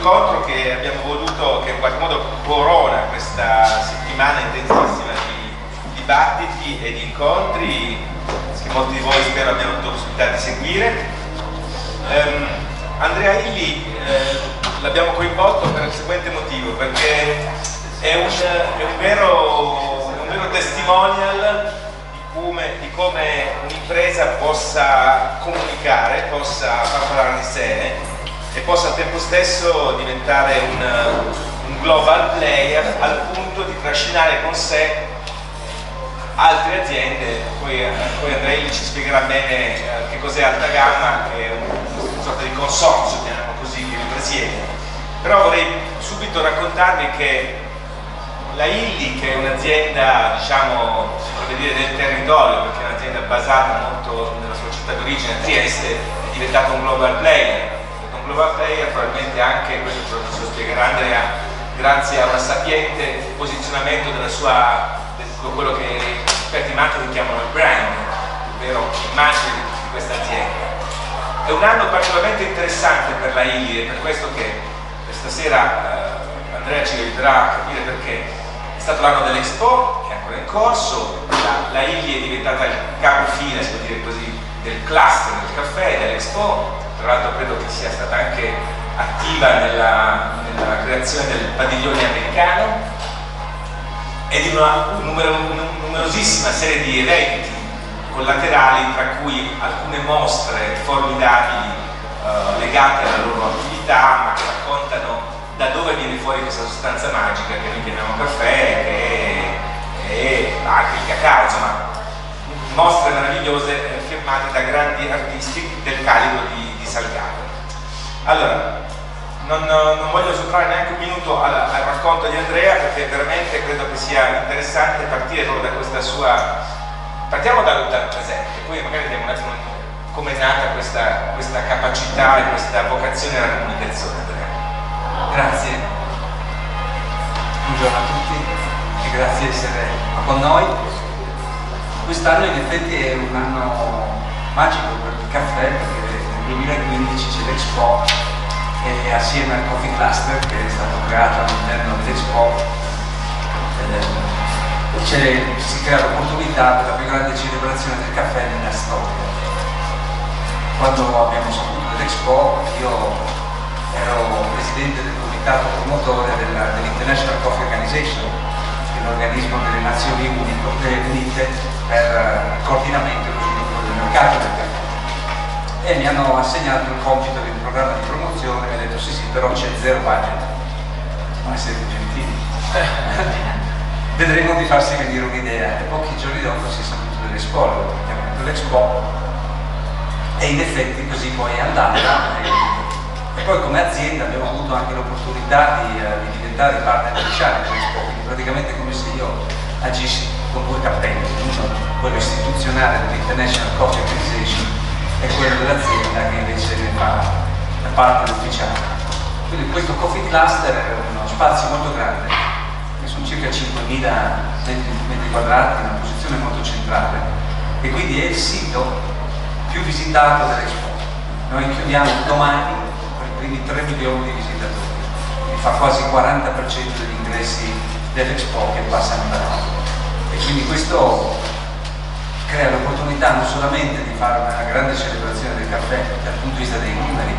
incontro che abbiamo voluto, che in qualche modo corona questa settimana intensissima di dibattiti e di incontri che molti di voi spero abbiano avuto la possibilità di seguire. Andrea Illy l'abbiamo coinvolto per il seguente motivo, perché è un vero testimonial di come un'impresa possa comunicare, possa far parlare di sé e possa al tempo stesso diventare un global player al punto di trascinare con sé altre aziende. Poi Andrea Illy ci spiegherà bene che cos'è Alta Gamma, che è una sorta di consorzio, chiamiamo così, che vi presiede. Però vorrei subito raccontarvi che la Illy, che è un'azienda, diciamo, si potrebbe dire del territorio, perché è un'azienda basata molto nella sua città d'origine, Trieste, è diventata un global player. Un global player probabilmente anche, questo ce lo spiegherà Andrea, grazie a un sapiente posizionamento della sua, quello che gli esperti di marketing chiamano il brand, ovvero l'immagine di questa azienda. È un anno particolarmente interessante per la Illy, e per questo che questa sera Andrea ci aiuterà a capire perché. È stato l'anno dell'Expo, che è ancora in corso. La Illy è diventata il capofila, si può dire così, del cluster del caffè, dell'Expo. Tra l'altro credo che sia stata anche attiva nella creazione del padiglione americano e di una numerosissima serie di eventi collaterali, tra cui alcune mostre formidabili legate alla loro attività, ma che raccontano da dove viene fuori questa sostanza magica che noi chiamiamo caffè, che è anche il cacao, insomma, mostre meravigliose firmate da grandi artisti del calibro di Salgado. Allora, non voglio sottrarre neanche un minuto al racconto di Andrea, perché veramente credo che sia interessante partire proprio da questa sua... Partiamo dal presente, poi magari vediamo un attimo come è nata questa capacità e questa vocazione alla comunicazione, Andrea. Grazie, buongiorno a tutti e grazie di essere con noi. Quest'anno in effetti è un anno magico per il caffè, perché nel 2015 c'è l'Expo e assieme al Coffee Cluster, che è stato creato all'interno dell'Expo, si crea l'opportunità per la più grande celebrazione del caffè nella storia. Quando abbiamo saputo dell'Expo, io ero presidente del comitato promotore dell'International Coffee Organization, che è l'organismo delle Nazioni Unite per il coordinamento e lo sviluppo del mercato del caffè. E mi hanno assegnato il compito di un programma di promozione e mi ha detto sì, però c'è zero budget. Ma siete gentili. Vedremo di farsi venire un'idea. E pochi giorni dopo si è saputo dell'Expo, abbiamo detto l'Expo, e in effetti così poi è andata. E poi come azienda abbiamo avuto anche l'opportunità di diventare partner ufficiale dell'Expo, quindi praticamente come se io agissi con due cappelli, uno quello istituzionale dell'International Coffee Organization e quello dell'azienda che invece ne fa la partner ufficiale. Quindi questo Coffee Cluster è uno spazio molto grande, che sono circa 5.000 metri quadrati, una posizione molto centrale, e quindi è il sito più visitato dell'Expo. Noi chiudiamo domani i primi 3 milioni di visitatori, quindi fa quasi il 40% degli ingressi dell'Expo che passano da noi, e quindi questo crea l'opportunità non solamente di fare una grande celebrazione del caffè dal punto di vista dei numeri,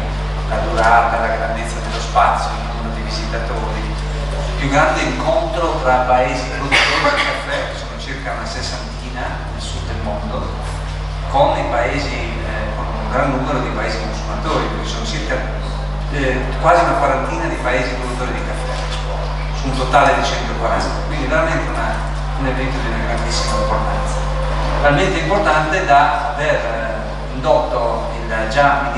la durata, la grandezza dello spazio, il numero di visitatori, il più grande incontro tra paesi produttori di caffè, che sono circa una sessantina nel sud del mondo, con i paesi, con un gran numero di paesi consumatori, perché sono circa quasi una quarantina di paesi produttori di caffè su un totale di 140, quindi veramente un evento di una grandissima importanza, talmente importante da aver indotto il già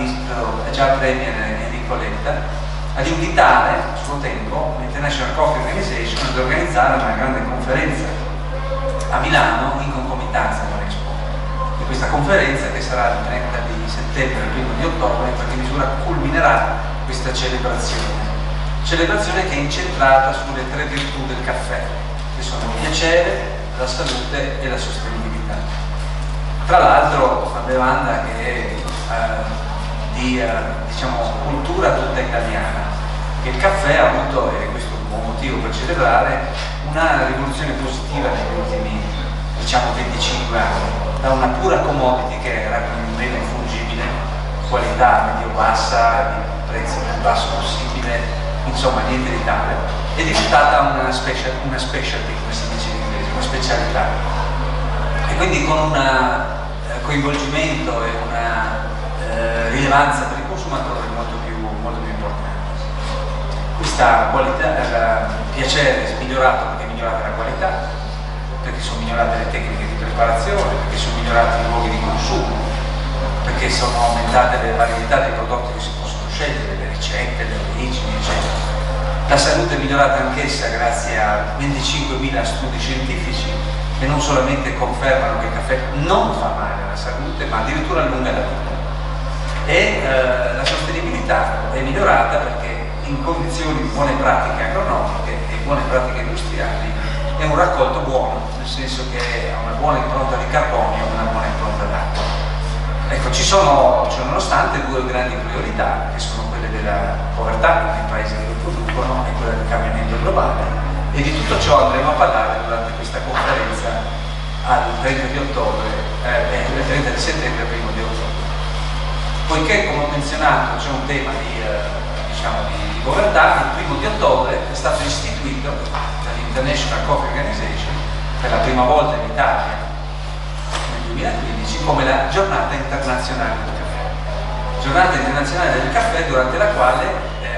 premier Enrico Letta ad invitare a suo tempo l'International Coffee Organization ad organizzare una grande conferenza a Milano in concomitanza con l'Expo. E questa conferenza, che sarà il 30 di settembre e il 1 di ottobre, in qualche misura culminerà questa celebrazione che è incentrata sulle 3 virtù del caffè, che sono il piacere, la salute e la sostenibilità. Tra l'altro una bevanda che è di diciamo, cultura tutta italiana, che il caffè ha avuto, e questo è un buon motivo per celebrare, una rivoluzione positiva negli ultimi, diciamo, 25 anni, da una pura commodity che era quindi un bene infungibile, qualità medio-bassa, prezzo più basso possibile, insomma niente di tale, è diventata una specialty, come si dice in inglese, una specialità. E quindi con un coinvolgimento e una rilevanza per il consumatore molto più importante. Questa qualità, il piacere è migliorato perché è migliorata la qualità, perché sono migliorate le tecniche di preparazione, perché sono migliorati i luoghi di consumo, perché sono aumentate le varietà dei prodotti che si possono scegliere, le ricette, le origini, eccetera. La salute è migliorata anch'essa grazie a 25.000 studi scientifici che non solamente confermano che il caffè non fa male alla salute, ma addirittura allunga la vita. E la sostenibilità è migliorata perché in condizioni di buone pratiche agronomiche e buone pratiche industriali è un raccolto buono, nel senso che ha una buona impronta di carbonio e una buona impronta d'acqua. Ecco, ci sono nonostante due grandi priorità, che sono quelle della povertà nei paesi che lo producono e quella del cambiamento globale, e di tutto ciò andremo a parlare durante questa conferenza al 30 di ottobre, il 30 di settembre e 1 di ottobre. Poiché, come ho menzionato, c'è un tema di povertà, il 1 di ottobre è stato istituito dall'International Coffee Organization per la prima volta in Italia nel 2015 come la giornata internazionale del caffè. Giornata internazionale del caffè durante la quale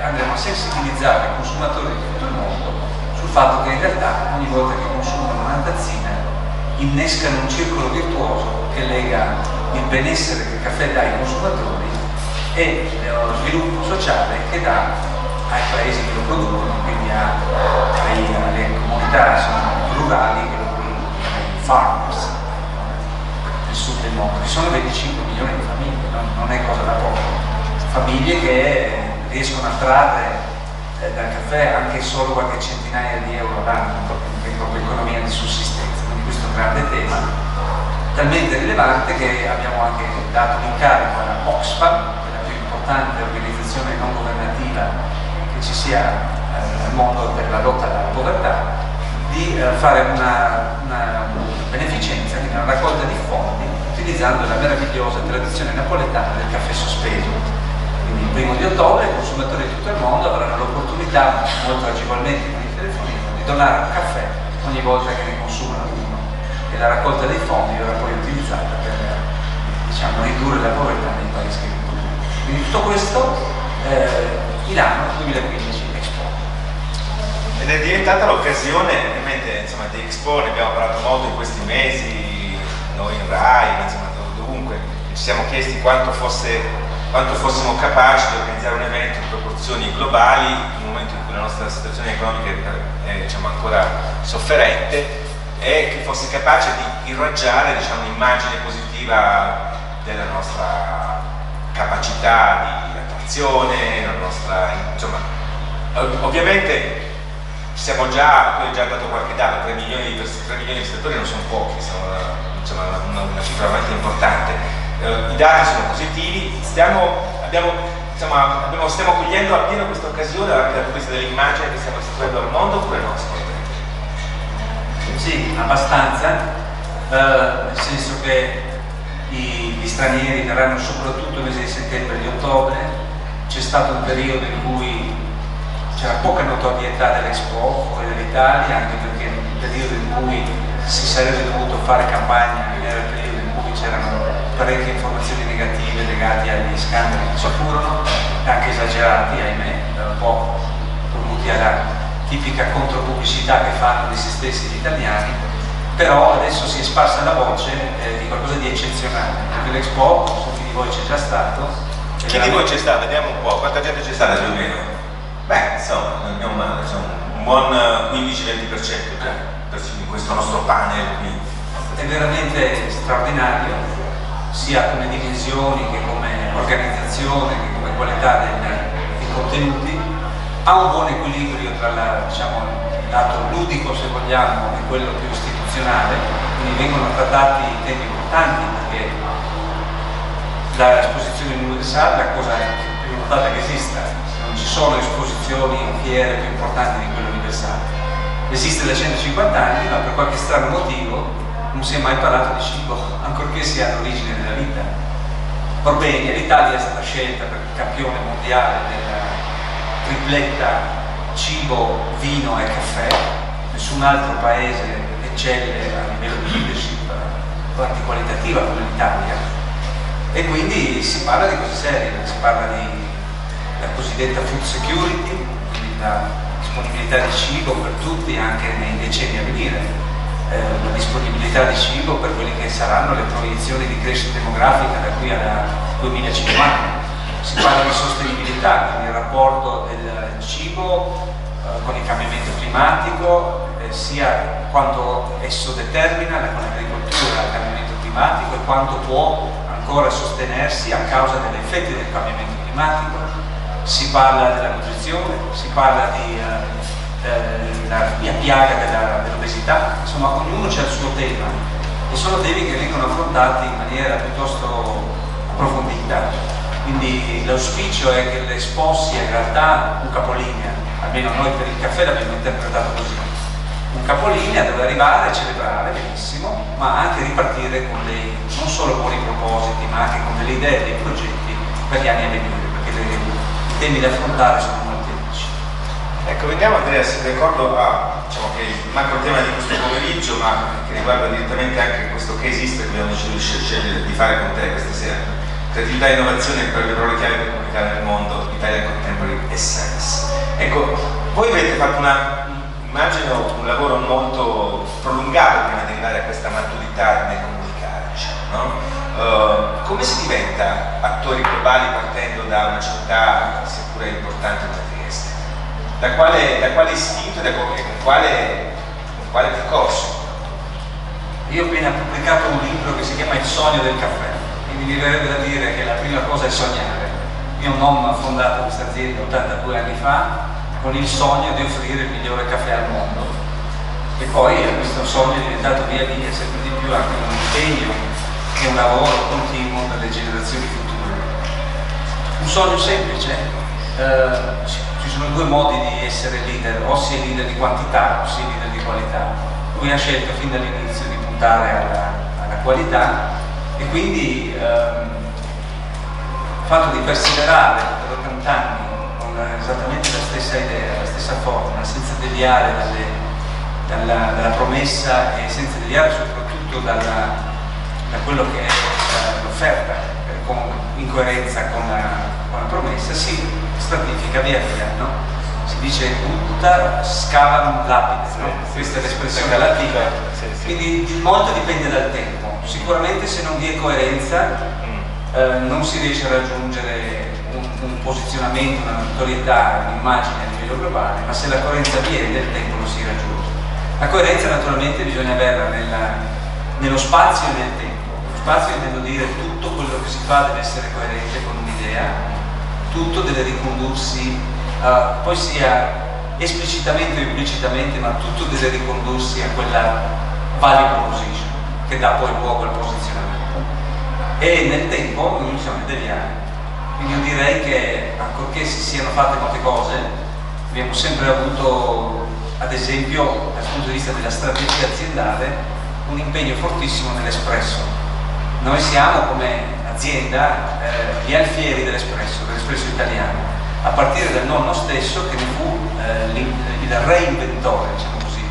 andremo a sensibilizzare i consumatori di tutto il mondo sul fatto che in realtà ogni volta che consumano una tazzina innescano un circolo virtuoso che lega il benessere che il caffè dà ai consumatori e lo sviluppo sociale che dà ai paesi che lo producono, quindi alle comunità rurali che lo producono, ai farmers nel sud del mondo, che sono 25 milioni di famiglie, non è cosa da poco, famiglie che riescono a trarre dal caffè anche solo qualche centinaia di euro l'anno, proprio economia di sussistenza. Quindi questo è un grande tema, talmente rilevante che abbiamo anche dato l'incarico alla Oxfam, che è la più importante organizzazione non governativa che ci sia al mondo per la lotta alla povertà, di fare una beneficenza, quindi una raccolta di fondi utilizzando la meravigliosa tradizione napoletana del caffè sospeso. Quindi il 1 di ottobre i consumatori di tutto il mondo avranno l'opportunità, molto agevolmente con il telefonino, di donare un caffè ogni volta che ne consumano uno, e la raccolta dei fondi verrà poi utilizzata per ridurre la povertà nei paesi che producono. Quindi tutto questo Milano 2015 Expo. Ed è diventata l'occasione, ovviamente, insomma, di Expo ne abbiamo parlato molto in questi mesi, noi in Rai, insomma, dovunque, ci siamo chiesti quanto fossimo capaci di organizzare un evento in proporzioni globali in un momento in cui la nostra situazione economica è ancora sofferente, e che fosse capace di irraggiare un'immagine positiva della nostra capacità di attrazione, la nostra, ovviamente siamo già, tu hai già dato qualche dato, 3 milioni di visitatori non sono pochi, sono una cifra veramente importante. I dati sono positivi, stiamo cogliendo appieno questa occasione anche dal punto di vista dell'immagine che stiamo restituendo al mondo, oppure no? Sì, abbastanza, nel senso che gli stranieri verranno soprattutto il mese di settembre e di ottobre. C'è stato un periodo in cui c'era poca notorietà dell'Expo fuori dall'Italia, anche perché il periodo in cui si sarebbe dovuto fare campagna era il periodo in cui c'erano parecchie informazioni negative legate agli scandali che ci furono, anche esagerati, ahimè, un po' dovuti alla tipica contropubblicità che fanno di se stessi gli italiani. Però adesso si è sparsa la voce di qualcosa di eccezionale, perché l'Expo, non so chi di voi c'è già stato. Chi di voi c'è stato? Vediamo un po', quanta gente c'è stata più o meno? Beh, insomma, non abbiamo male, un buon 15-20% in questo nostro panel qui. È veramente straordinario, sia come dimensioni che come organizzazione, che come qualità dei contenuti. Ha un buon equilibrio tra il lato ludico, se vogliamo, e quello più istituzionale, quindi vengono trattati temi importanti, perché l'esposizione universale, la cosa più notata che esista, non ci sono esposizioni esposizioni, fiere più importanti di quelle universali. Esiste da 150 anni, ma per qualche strano motivo non si è mai parlato di cibo, ancorché sia l'origine della vita. Orbene, l'Italia è stata scelta per il campione mondiale della tripletta cibo, vino e caffè. Nessun altro paese eccelle a livello di leadership quantitativa come l'Italia, e quindi si parla di cose serie, si parla di la cosiddetta food security, quindi la disponibilità di cibo per tutti anche nei decenni a venire, la disponibilità di cibo per quelle che saranno le proiezioni di crescita demografica da qui al 2050. Si parla di sostenibilità, quindi il rapporto del cibo con il cambiamento climatico, sia quanto esso determina con l'agricoltura il cambiamento climatico e quanto può ancora sostenersi a causa degli effetti del cambiamento climatico. Si parla della nutrizione, si parla della piaga dell'obesità, insomma ognuno c'ha il suo tema e sono temi che vengono affrontati in maniera piuttosto approfondita. Quindi l'auspicio è che l'Expo sia in realtà un capolinea, almeno noi per il caffè l'abbiamo interpretato così, un capolinea dove arrivare e celebrare benissimo, ma anche ripartire con non solo buoni propositi, ma anche con delle idee e dei progetti per gli anni a venire, perché i temi da affrontare sono molteplici. Ecco, veniamo Andrea, se d'accordo a diciamo che il macro tema di questo pomeriggio, ma che riguarda direttamente anche questo case history che abbiamo deciso di scegliere di fare con te questa sera. Creatività e innovazione per le parole chiave per comunicare nel mondo, Italia Contemporary Essence. Ecco, voi avete fatto immagino un lavoro molto prolungato prima di arrivare a questa maturità nel comunicare, diciamo, no? Come si diventa attori globali partendo da una città seppure importante come Trieste? Da quale istinto e con quale percorso? Io ho appena pubblicato un libro che si chiama Il sogno del caffè, quindi mi verrebbe da dire che la prima cosa è sognare. Mio nonno ha fondato questa azienda 82 anni fa con il sogno di offrire il migliore caffè al mondo, e poi questo sogno è diventato via via sempre di più anche un impegno e un lavoro continuo per le generazioni future. Un sogno semplice, ci sono due modi di essere leader, o si è leader di quantità o si è leader di qualità. Lui ha scelto fin dall'inizio di puntare alla qualità, e quindi il fatto di perseverare per 80 anni con esattamente la stessa idea, la stessa formula, senza deviare dalla promessa e senza deviare soprattutto da quello che è l'offerta, in coerenza con la promessa, si stratifica via via, no? Si dice butta, scava un lapide, no? Questa è l'espressione latina. Quindi molto dipende dal tempo. Sicuramente se non vi è coerenza non si riesce a raggiungere un posizionamento, una notorietà, un'immagine a livello globale, ma se la coerenza viene nel tempo lo si raggiunge. La coerenza naturalmente bisogna averla nello spazio e nel tempo. Lo spazio intendo dire tutto quello che si fa deve essere coerente con un'idea, tutto deve ricondursi, poi sia esplicitamente o implicitamente, ma tutto deve ricondursi a quella value proposition che dà poi luogo al posizionamento. E nel tempo non bisogna deviare. Quindi io direi che ancorché si siano fatte molte cose, abbiamo sempre avuto, ad esempio dal punto di vista della strategia aziendale, un impegno fortissimo nell'espresso. Noi siamo come azienda gli alfieri dell'espresso italiano, a partire dal nonno stesso che ne fu il reinventore, diciamo così,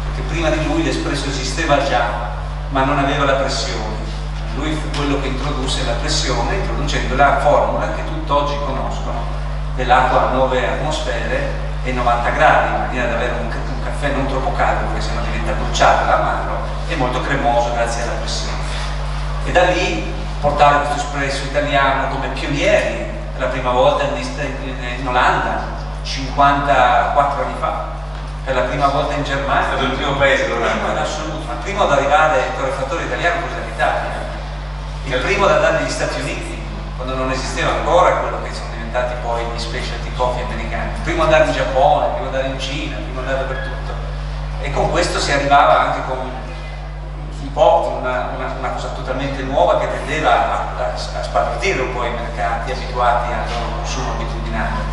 perché prima di lui l'espresso esisteva già ma non aveva la pressione. Lui fu quello che introdusse la pressione, introducendo la formula che tutt'oggi conoscono dell'acqua a 9 atmosfere e 90 gradi, in maniera da avere un caffè non troppo caldo, perché sennò diventa bruciata la mano, e molto cremoso grazie alla pressione. E da lì portare questo espresso italiano come pionieri per la prima volta in Olanda 54 anni fa, per la prima volta in Germania. È stato il primo paese l'Olanda. In assoluto, ma il primo ad arrivare il torrefattore italiano cos'è l'Italia. Il primo ad andare negli Stati Uniti, quando non esisteva ancora quello che sono diventati poi gli specialty coffee americani. Il primo ad andare in Giappone, il primo ad andare in Cina, il primo ad andare dappertutto. E con questo si arrivava anche con un po' una cosa totalmente nuova che tendeva a spartire un po' i mercati abituati al loro consumo abitudinario.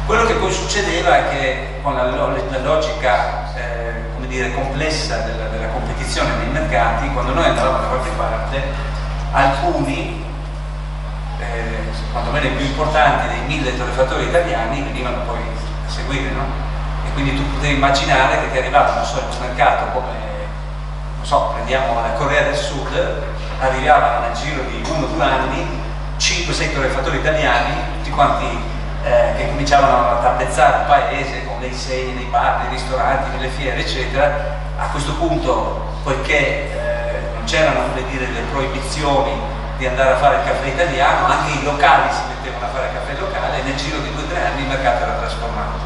Quello che poi succedeva è che con la logica come dire, complessa della competizione nei mercati, quando noi andavamo da qualche parte, alcuni, quantomeno i più importanti dei 1000 torrefattori italiani, venivano poi a seguire, no? E quindi tu potevi immaginare che ti arrivava, non so, in un mercato come, non so, prendiamo la Corea del Sud, arrivavano nel giro di 1 o 2 anni 5-6 torrefattori italiani, tutti quanti che cominciavano a tappezzare il paese con le insegne nei bar, nei ristoranti, nelle fiere, eccetera. A questo punto, poiché non c'erano, come dire, le proibizioni di andare a fare il caffè italiano, anche i locali si mettevano a fare il caffè locale, e nel giro di 2 o 3 anni il mercato era trasformato.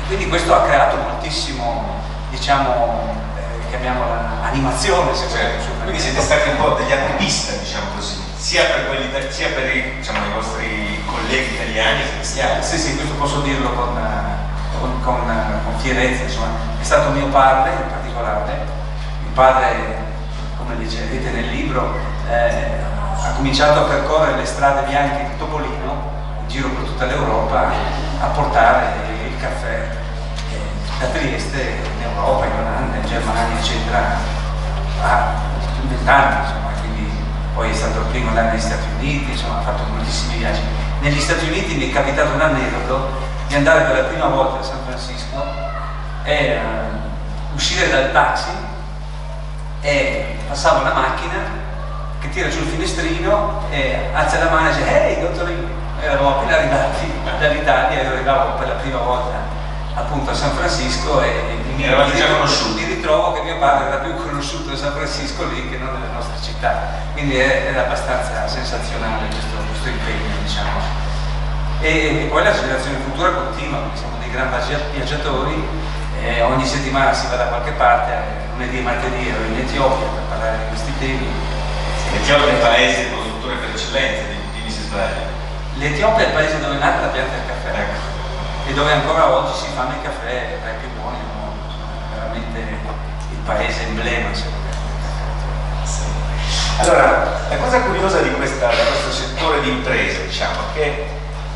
E quindi questo ha creato moltissimo, diciamo, chiamiamola animazione, se certo. Quindi siete stati un po' degli apripista, diciamo così, sia per i, diciamo, i vostri colleghi italiani che cristiani. Sì, questo posso dirlo con fierezza, insomma. È stato mio padre in particolare. Il padre, come leggerete nel libro, ha cominciato a percorrere le strade bianche di Topolino, in giro per tutta l'Europa, a portare il caffè da Trieste in Europa, in Olanda, in Germania, eccetera, a 20 anni, insomma. Quindi poi è stato il primo andato negli Stati Uniti, insomma, ha fatto moltissimi viaggi. Negli Stati Uniti mi è capitato un aneddoto di andare per la prima volta a San Francisco e uscire dal taxi, e passava una macchina che tira giù il finestrino e alza la mano e dice: "Ehi, dottorino!" Eravamo appena arrivati dall'Italia, io arrivavo per la prima volta appunto a San Francisco e mi ritrovo che mio padre era più conosciuto a San Francisco lì che non nelle nostre città, quindi era abbastanza sensazionale questo impegno, diciamo. E poi la generazione futura continua, perché siamo dei grandi viaggiatori, ogni settimana si va da qualche parte, lunedì e martedì ero in Etiopia per parlare di questi temi. L'Etiopia è il paese produttore per eccellenza, dimmi se sbaglio. L'Etiopia è il paese dove è nata la pianta del caffè. Ecco. E dove ancora oggi si fanno i caffè tra i più buoni del mondo, veramente il paese emblema, secondo me. Sì. Allora, la cosa curiosa di questo settore di imprese, diciamo, che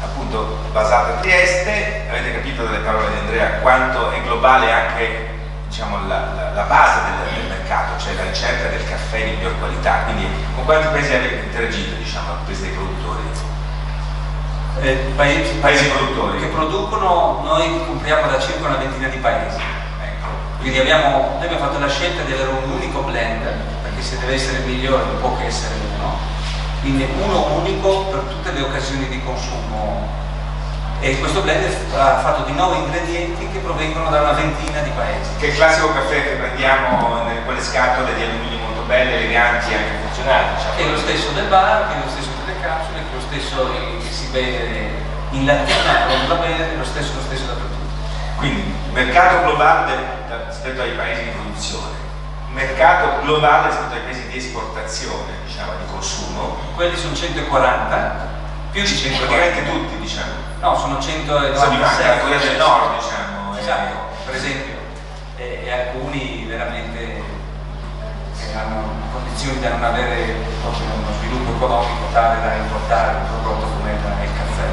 appunto basato a Trieste, avete capito dalle parole di Andrea quanto è globale anche, diciamo, la base del mercato, cioè la ricerca del caffè di miglior qualità. Quindi con quanti paesi avete interagito, diciamo, questi produttori? Paesi produttori che producono, noi compriamo da circa una ventina di paesi. Ecco. Quindi noi abbiamo fatto la scelta di avere un unico blend, perché se deve essere il migliore non può che essere uno, quindi uno unico per tutte le occasioni di consumo. E questo blend è fatto di 9 ingredienti che provengono da una ventina di paesi. Che è il classico caffè che prendiamo in quelle scatole di alluminio molto belle, eleganti e anche funzionali, diciamo. Che è lo stesso del bar, che è lo stesso delle capsule, che è lo stesso che si beve in lattina, non va bene, lo stesso dappertutto. Quindi mercato globale rispetto ai paesi di produzione, mercato globale rispetto ai paesi di esportazione, diciamo, di consumo. Quelli sono 140, più di 140. Praticamente tutti, diciamo. No, sono 196. La Corea del Nord, diciamo. Esatto, per esempio. E alcuni veramente hanno condizioni da non avere proprio uno sviluppo economico tale da importare un prodotto come il caffè.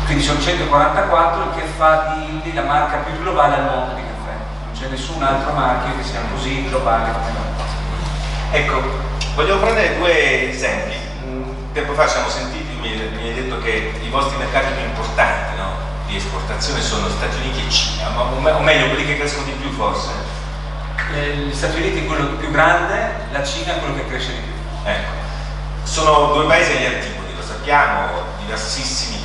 Quindi sono 144, il che fa di Illy la marca più globale al mondo di caffè. Non c'è nessun altro marchio che sia così globale come noi. Ecco, voglio prendere 2 esempi. Tempo fa ci siamo sentiti, mi hai detto che i vostri mercati più importanti, no, di esportazione sono Stati Uniti e Cina, o meglio quelli che crescono di più forse. Gli Stati Uniti è quello più grande, la Cina è quello che cresce di più. Ecco. Sono 2 paesi agli antipodi, lo sappiamo, diversissimi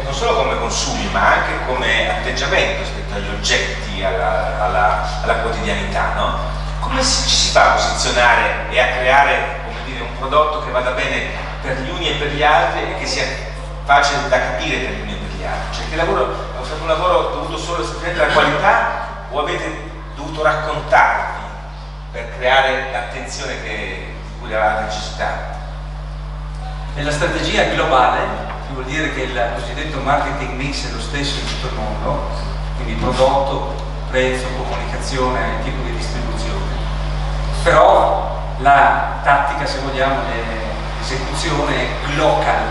non solo come consumi, ma anche come atteggiamento rispetto agli oggetti, alla quotidianità, no? Come ci si fa a posizionare e a creare, come dire, un prodotto che vada bene per gli uni e per gli altri e che sia facile da capire per gli uni e per gli altri? Cioè, che lavoro, avete fatto un lavoro dovuto solo semplicemente alla qualità o avete dovuto raccontarvi per creare l'attenzione di cui avevate necessità? Nella strategia globale, che vuol dire che il cosiddetto marketing mix è lo stesso in tutto il mondo, quindi prodotto, prezzo, comunicazione, tipo di distribuzione, però la tattica, se vogliamo, l'esecuzione è local,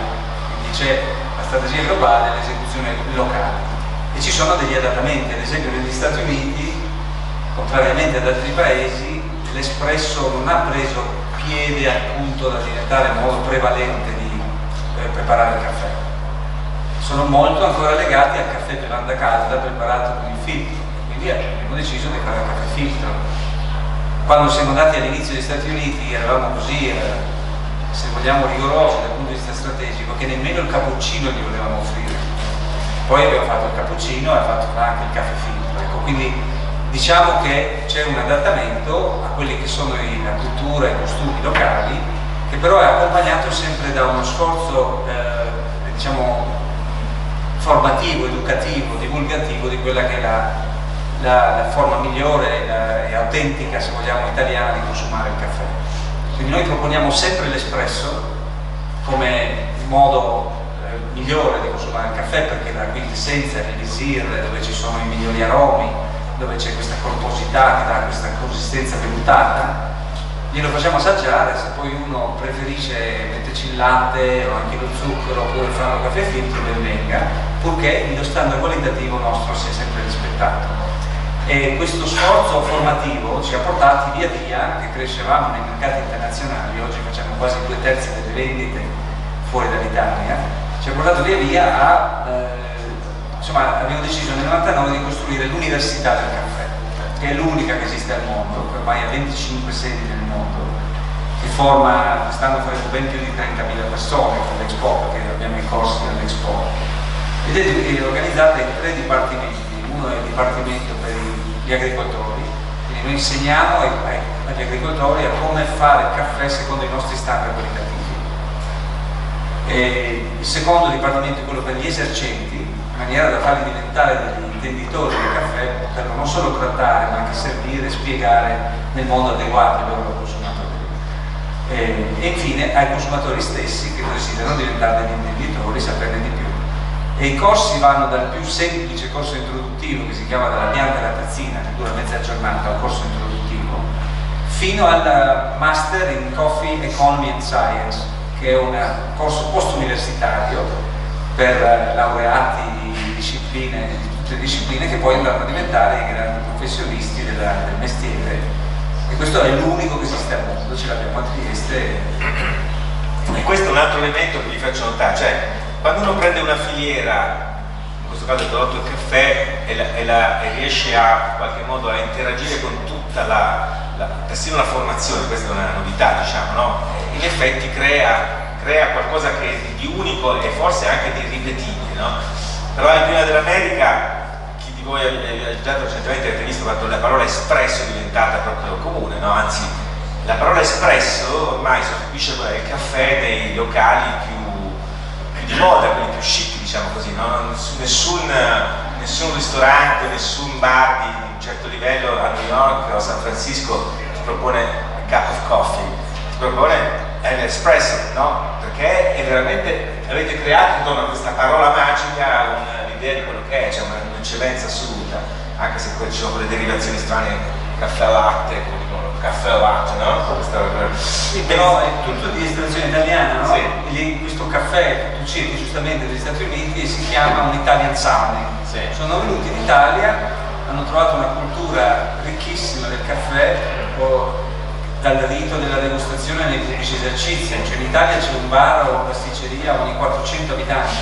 quindi c'è la strategia globale e l'esecuzione locale e ci sono degli adattamenti. Ad esempio negli Stati Uniti, contrariamente ad altri paesi, l'espresso non ha preso piede al punto da diventare il modo prevalente di preparare il caffè. Sono molto ancora legati al caffè bevanda calda preparato con il filtro, quindi abbiamo deciso di fare il caffè filtro. Quando siamo andati all'inizio degli Stati Uniti eravamo così, se vogliamo, rigorosi dal punto di vista strategico, che nemmeno il cappuccino gli volevamo offrire. Poi abbiamo fatto il cappuccino e abbiamo fatto anche il caffè filtro. Ecco, quindi diciamo che c'è un adattamento a quelli che sono la cultura e i costumi locali, che però è accompagnato sempre da uno sforzo diciamo formativo, educativo, divulgativo di quella che è la forma migliore e autentica, se vogliamo, italiana di consumare il caffè. Quindi noi proponiamo sempre l'espresso come il modo migliore di consumare il caffè, perché la quintessenza è l'elisir, dove ci sono i migliori aromi, dove c'è questa corposità che dà questa consistenza vellutata. Glielo facciamo assaggiare, se poi uno preferisce metterci il latte o anche lo zucchero oppure fare un caffè filtro, ben venga, purché lo standard qualitativo nostro sia sempre rispettato. E questo sforzo formativo ci ha portati via via, che crescevamo nei mercati internazionali, oggi facciamo quasi 2/3 delle vendite fuori dall'Italia, ci ha portato via via a, insomma, abbiamo deciso nel 99 di costruire l'Università del Caffè, che è l'unica che esiste al mondo, che ormai ha 25 sedi nel mondo, che forma, quest'anno faremo ben più di 30.000 persone con l'Expo, perché abbiamo i corsi dell'Expo, ed è organizzata in 3 dipartimenti. Uno è il dipartimento per gli agricoltori, quindi noi insegniamo agli agricoltori a come fare il caffè secondo i nostri standard qualitativi. E il secondo dipartimento è quello per gli esercenti, in maniera da farli diventare degli intenditori del caffè, per non solo trattare ma anche servire e spiegare nel modo adeguato ai loro consumatori. E infine ai consumatori stessi che desiderano diventare degli intenditori, saperne di più. E i corsi vanno dal più semplice corso introduttivo, che si chiama dalla pianta alla tazzina, che dura mezza giornata, al corso introduttivo, fino al Master in Coffee Economy and Science, che è un corso post-universitario per laureati di discipline, di tutte le discipline, che poi andranno a diventare i grandi professionisti del mestiere. E questo è l'unico che esiste al mondo, ce l'abbiamo a Trieste. E questo è un altro elemento che vi faccio notare, cioè quando uno prende una filiera, in questo caso il prodotto del caffè, e riesce in qualche modo a interagire con tutta persino la formazione, questa è una novità, diciamo, no? In effetti crea qualcosa che di unico e forse anche di irripetibile, no? Però in prima dell'America, chi di voi ha già recentemente avete visto quando la parola espresso è diventata proprio comune, no? Anzi, la parola espresso ormai sostituisce il caffè nei locali più di moda, quelli più chic, diciamo così, no? Nessun ristorante, nessun bar di un certo livello a New York o a San Francisco ti propone a cup of coffee, ti propone l'espresso, no? Perché è veramente, avete creato intorno a questa parola magica l'idea di quello che è, c'è un'eccellenza assoluta, anche se poi ci sono quelle derivazioni strane, caffè latte, come dicono, caffè latte, no? Sì, però è tutto di estrazione italiana, no? Sì. Questo caffè, tu citi giustamente degli Stati Uniti, si chiama un Italian Sounding. Sì. Sono venuti in Italia, hanno trovato una cultura ricchissima del caffè, un po' dal rito della degustazione nei pubblici esercizi. Cioè in Italia c'è un bar o una pasticceria ogni 400 abitanti.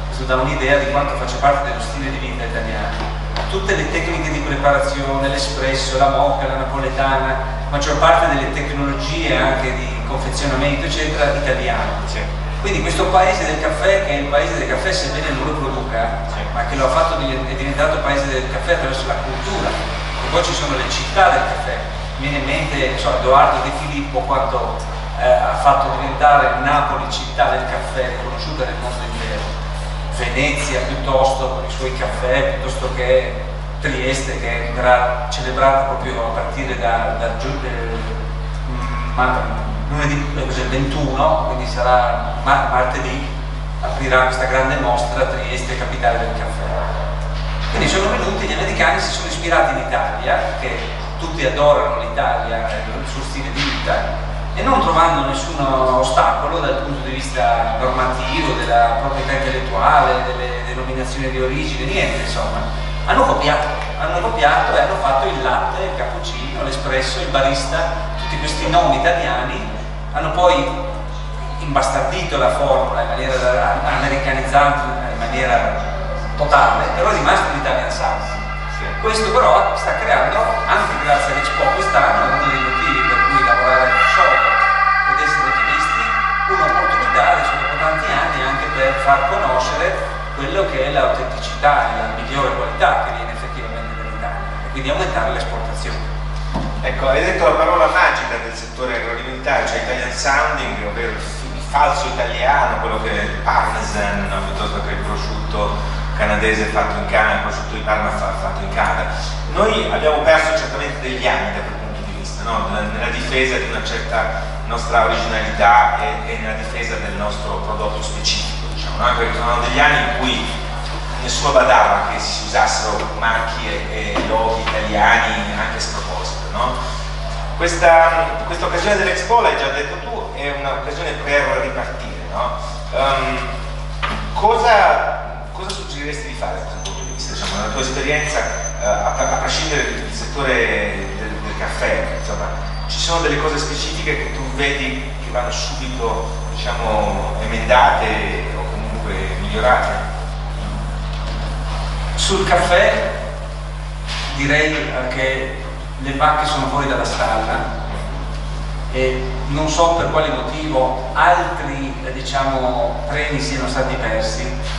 Questo dà un'idea di quanto faccia parte dello stile di vita italiano. Tutte le tecniche di preparazione, l'espresso, la moka, la napoletana, maggior parte delle tecnologie anche di confezionamento eccetera italiane. Sì. Quindi questo paese del caffè, che è il paese del caffè sebbene non lo produca, Sì, ma che lo ha fatto, è diventato paese del caffè attraverso la cultura. E poi ci sono le città del caffè. Mi viene in mente Edoardo De Filippo quando ha fatto diventare Napoli città del caffè, riconosciuta nel mondo intero. Venezia piuttosto con i suoi caffè, piuttosto che Trieste, che verrà celebrata proprio a partire da lunedì 21, quindi sarà martedì, aprirà questa grande mostra Trieste, capitale del caffè. Quindi sono venuti, gli americani si sono ispirati in Italia, che tutti adorano l'Italia e il suo stile di vita, e non trovando nessun ostacolo dal punto di vista normativo, della proprietà intellettuale, delle denominazioni di origine, niente, insomma, hanno copiato e hanno fatto il latte, il cappuccino, l'espresso, il barista, tutti questi nomi italiani, hanno poi imbastardito la formula in maniera americanizzante, in maniera totale, però è rimasto l'Italian Sounding. Questo però sta creando, anche grazie all'Expo quest'anno, è uno dei motivi per cui lavorare solo ed essere ottimisti, un'opportunità adesso dopo tanti anni anche per far conoscere quello che è l'autenticità e la migliore qualità che viene effettivamente dall'Italia, e quindi aumentare l'esportazione. Ecco, hai detto la parola magica del settore agroalimentare, cioè Italian Sounding, ovvero il falso italiano, quello che è il parmesan, no? Piuttosto che il prosciutto canadese fatto in Canada, il prosciutto di Parma fatto in Canada. Noi abbiamo perso certamente degli anni da quel punto di vista, no? Nella difesa di una certa nostra originalità e nella difesa del nostro prodotto specifico, diciamo, no? Perché sono degli anni in cui nessuno badava che si usassero marchi e loghi italiani anche sproposito, no? Questa occasione dell'Expo, l'hai già detto tu, è un'occasione per ripartire, no? Cosa suggeriresti di fare da questo punto di vista? Diciamo, nella tua esperienza, a prescindere dal settore del caffè, insomma, ci sono delle cose specifiche che tu vedi che vanno subito, diciamo, emendate o comunque migliorate? Sul caffè direi che le vacche sono fuori dalla stalla e non so per quale motivo altri, diciamo, treni siano stati persi,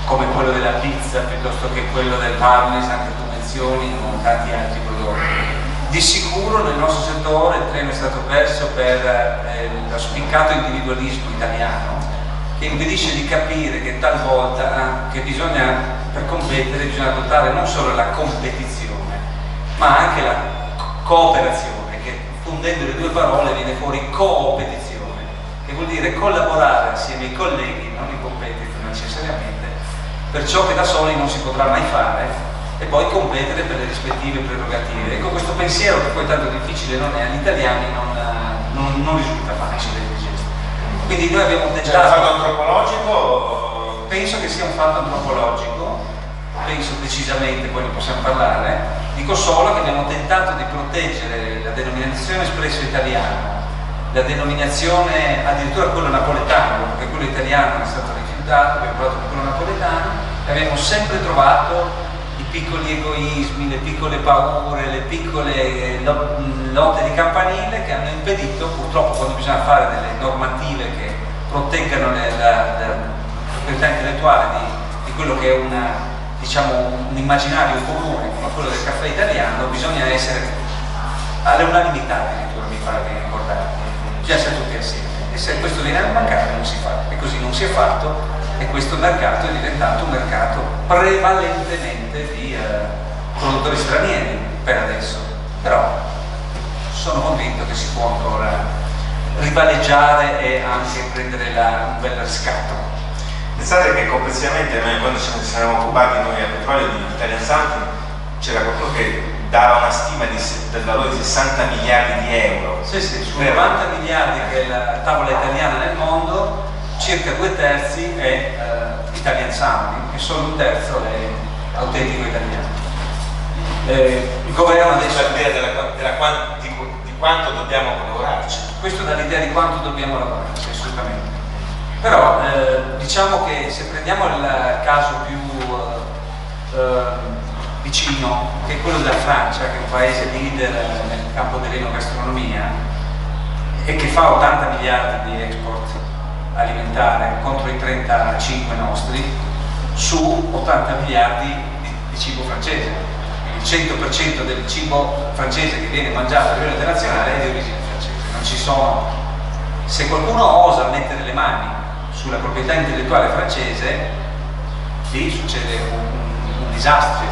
come quello della pizza piuttosto che quello del parmesan che tu menzioni o tanti altri prodotti. Di sicuro nel nostro settore il treno è stato perso per lo spiccato individualismo italiano, che impedisce di capire che talvolta che per competere bisogna adottare non solo la competizione ma anche la cooperazione, che fondendo le due parole viene fuori coopetizione, che vuol dire collaborare assieme ai colleghi, non in competizione necessariamente, per ciò che da soli non si potrà mai fare, e poi competere per le rispettive prerogative. Ecco, questo pensiero, che poi tanto difficile non è, agli italiani non risulta facile di gesto. Quindi noi abbiamo tentato... È un fatto antropologico? Penso che sia un fatto antropologico, penso decisamente, poi ne possiamo parlare. Dico solo che abbiamo tentato di proteggere la denominazione espresso italiana, la denominazione addirittura quello napoletano, perché quello italiano è stato rifiutato, abbiamo provato quello napoletano e abbiamo sempre trovato i piccoli egoismi, le piccole paure, le piccole lotte di campanile che hanno impedito, purtroppo, quando bisogna fare delle normative che proteggano la proprietà intellettuale di quello che è diciamo, un immaginario comune come quello del caffè italiano, bisogna essere all'unanimità, addirittura mi pare di ricordare, bisogna essere tutti assieme, e se questo viene a mancare non si fa, e così non si è fatto, e questo mercato è diventato un mercato prevalentemente di produttori stranieri per adesso, però sono convinto che si può ancora rivaleggiare e anche prendere un bel riscatto. Pensate che complessivamente noi, quando ci siamo occupati noi a petrolio di Italian Sounding, c'era qualcuno che dava una stima del valore di 60 miliardi di euro. Sì, su 90 miliardi che è la tavola italiana nel mondo, circa 2/3 è Italian Sounding e solo 1/3 è autentico italiano. Il governo adesso dà l'idea di quanto dobbiamo lavorarci. Questo dà l'idea di quanto dobbiamo lavorarci, assolutamente. Però diciamo che se prendiamo il caso più vicino, che è quello della Francia, che è un paese leader nel campo dell'enogastronomia e che fa 80 miliardi di export alimentare contro i 35 nostri, su 80 miliardi di cibo francese. Il 100% del cibo francese che viene mangiato a livello internazionale è di origine francese. Non ci sono. Se qualcuno osa mettere le mani sulla proprietà intellettuale francese, lì succede un disastro,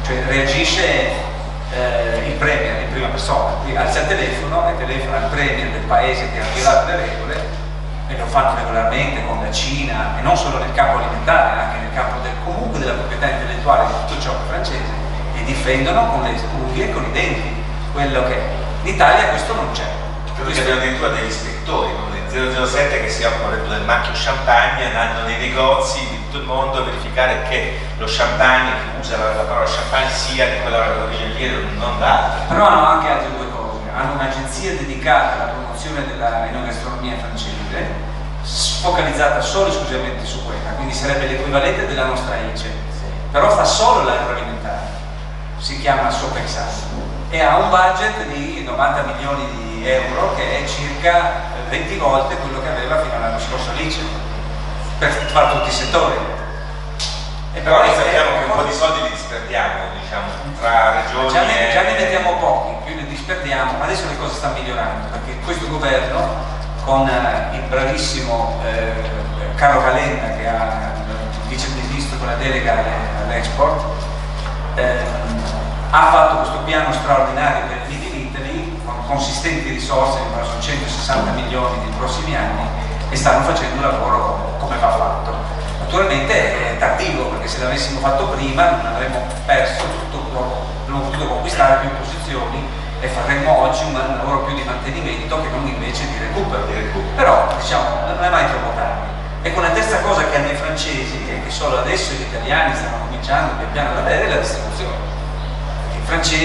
cioè reagisce il premier in prima persona, qui alza il telefono e telefona al premier del paese che ha violato le regole, e lo fanno regolarmente con la Cina, e non solo nel campo alimentare, anche nel campo comunque della proprietà intellettuale di tutto ciò che è francese, e difendono con le unghie e con i denti quello che in Italia questo non c'è. Credo che abbiano addirittura degli ispettori, come del 007, che si occupano del marchio champagne, andando nei negozi di tutto il mondo a verificare che lo champagne, che usa la parola champagne, sia di quella origine lì, non d'altra. Però hanno anche altre due cose. Hanno un'agenzia dedicata alla promozione della enogastronomia francese, focalizzata solo e esclusivamente su quella, quindi sarebbe l'equivalente della nostra ICE, però fa solo l'agroalimentare, si chiama Sopexat e ha un budget di 90 milioni di euro, che è circa 20 volte quello che aveva fino all'anno scorso l'ICE, per fare tutti i settori. E però noi sappiamo che un po' di soldi li disperdiamo, diciamo, tra regioni. Già ne mettiamo pochi, più ne disperdiamo. Adesso le cose stanno migliorando, perché questo governo, con il bravissimo Carlo Calenda, che ha il vice ministro con la delega all'export, ha fatto questo piano straordinario per il Made in Italy con consistenti risorse, sono 160 milioni nei prossimi anni, e stanno facendo un lavoro come va fatto. Naturalmente è tardivo, perché se l'avessimo fatto prima non avremmo perso tutto, avremmo potuto conquistare più posizioni e faremmo oggi un lavoro più di mantenimento che non invece di recupero. Però diciamo non è mai troppo tardi. Ecco, una terza cosa che hanno i francesi, e che solo adesso gli italiani stanno cominciando pian piano ad avere, è la distribuzione. Perché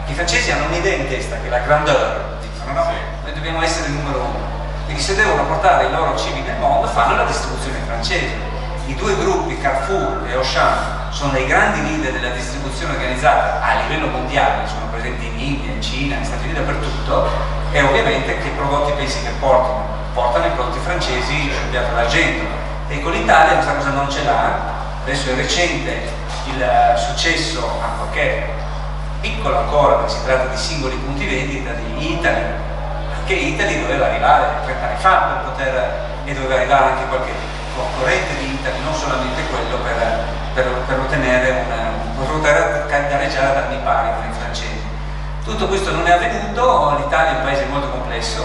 i francesi hanno un'idea in testa, che è la grandeur, dicono no, noi dobbiamo essere il numero uno. Quindi se devono portare i loro cibi nel mondo, fanno la distribuzione francese. I due gruppi, Carrefour e Auchan, sono dei grandi leader della distribuzione organizzata a livello mondiale, sono presenti in India, in Cina, negli Stati Uniti, dappertutto, e ovviamente che prodotti pensi che portano? Portano i prodotti francesi sul piatto d'argento. E con l'Italia questa cosa non ce l'ha. Adesso è recente il successo, ancorché piccolo ancora, perché si tratta di singoli punti vendita, di Italy, che Italy doveva arrivare 30 anni fa per poter, e doveva arrivare anche qualche concorrente di Italy, non solamente quello per ottenere per poter gareggiare ad armi pari con i francesi. Tutto questo non è avvenuto. L'Italia è un paese molto complesso,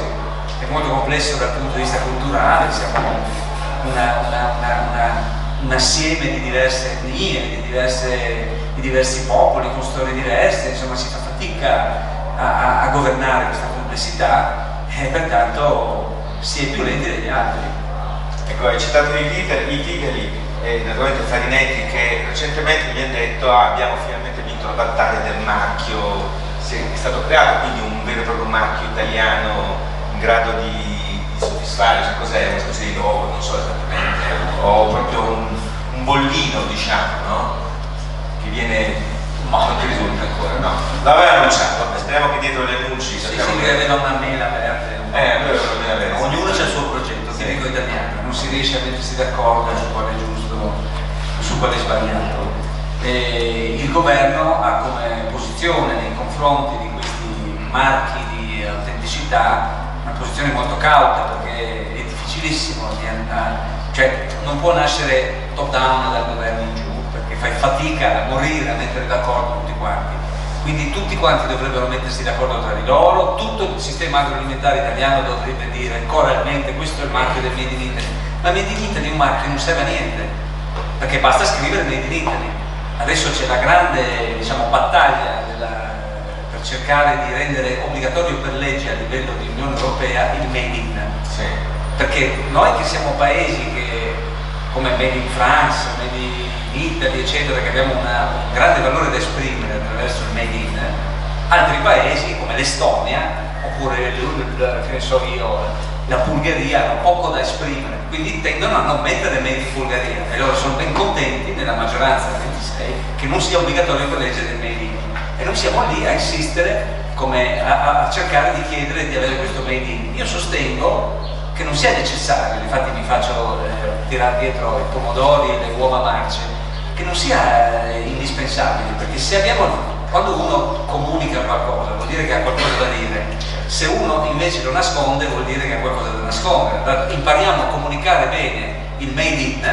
è molto complesso dal punto di vista culturale, siamo un assieme di diverse etnie, di diversi popoli con storie diverse, insomma si fa fatica a governare questa complessità e pertanto si è più lenti degli altri. Ecco, hai citato i Tigri e naturalmente Farinetti, che recentemente mi ha detto abbiamo finalmente vinto la battaglia del marchio, è stato creato quindi un vero e proprio marchio italiano in grado di soddisfare, cioè cos'è, una specie di logo, non so esattamente, o proprio un bollino, diciamo, no? Che viene, non ti risulta ancora, no? L'aveva annunciato, speriamo che dietro gli annunci sì, che aveva una mela verde. Ognuno c'ha il suo progetto, tipico italiano, non si riesce a mettersi d'accordo su quale è giusto, su quale è sbagliato. Il governo ha come posizione nei confronti di questi marchi di autenticità una posizione molto cauta, perché è difficilissimo di andare, cioè non può nascere top down dal governo in giù, perché fai fatica a morire a mettere d'accordo tutti quanti. Quindi tutti quanti dovrebbero mettersi d'accordo tra di loro, tutto il sistema agroalimentare italiano dovrebbe dire coralmente questo è il marchio del Made in Italy. Ma Made in Italy è un marchio, non serve a niente, perché basta scrivere Made in Italy. Adesso c'è la grande, diciamo, battaglia per cercare di rendere obbligatorio per legge a livello di Unione Europea il Made in. Sì. Perché noi che siamo paesi che, come Made in France, Made in Italy, eccetera, che abbiamo un grande valore da esprimere attraverso il Made in, altri paesi come l'Estonia oppure che ne so io, la Bulgaria hanno poco da esprimere, quindi tendono a non mettere Made in Bulgaria, e loro sono ben contenti, nella maggioranza del 26, che non sia obbligatorio per legge del Made in, e noi siamo lì a insistere, come a cercare di chiedere di avere questo Made in. Io sostengo che non sia necessario, infatti mi faccio tirare dietro i pomodori e le uova marce, che non sia indispensabile, perché se quando uno comunica qualcosa vuol dire che ha qualcosa da dire, se uno invece lo nasconde vuol dire che ha qualcosa da nascondere. Impariamo a comunicare bene il Made in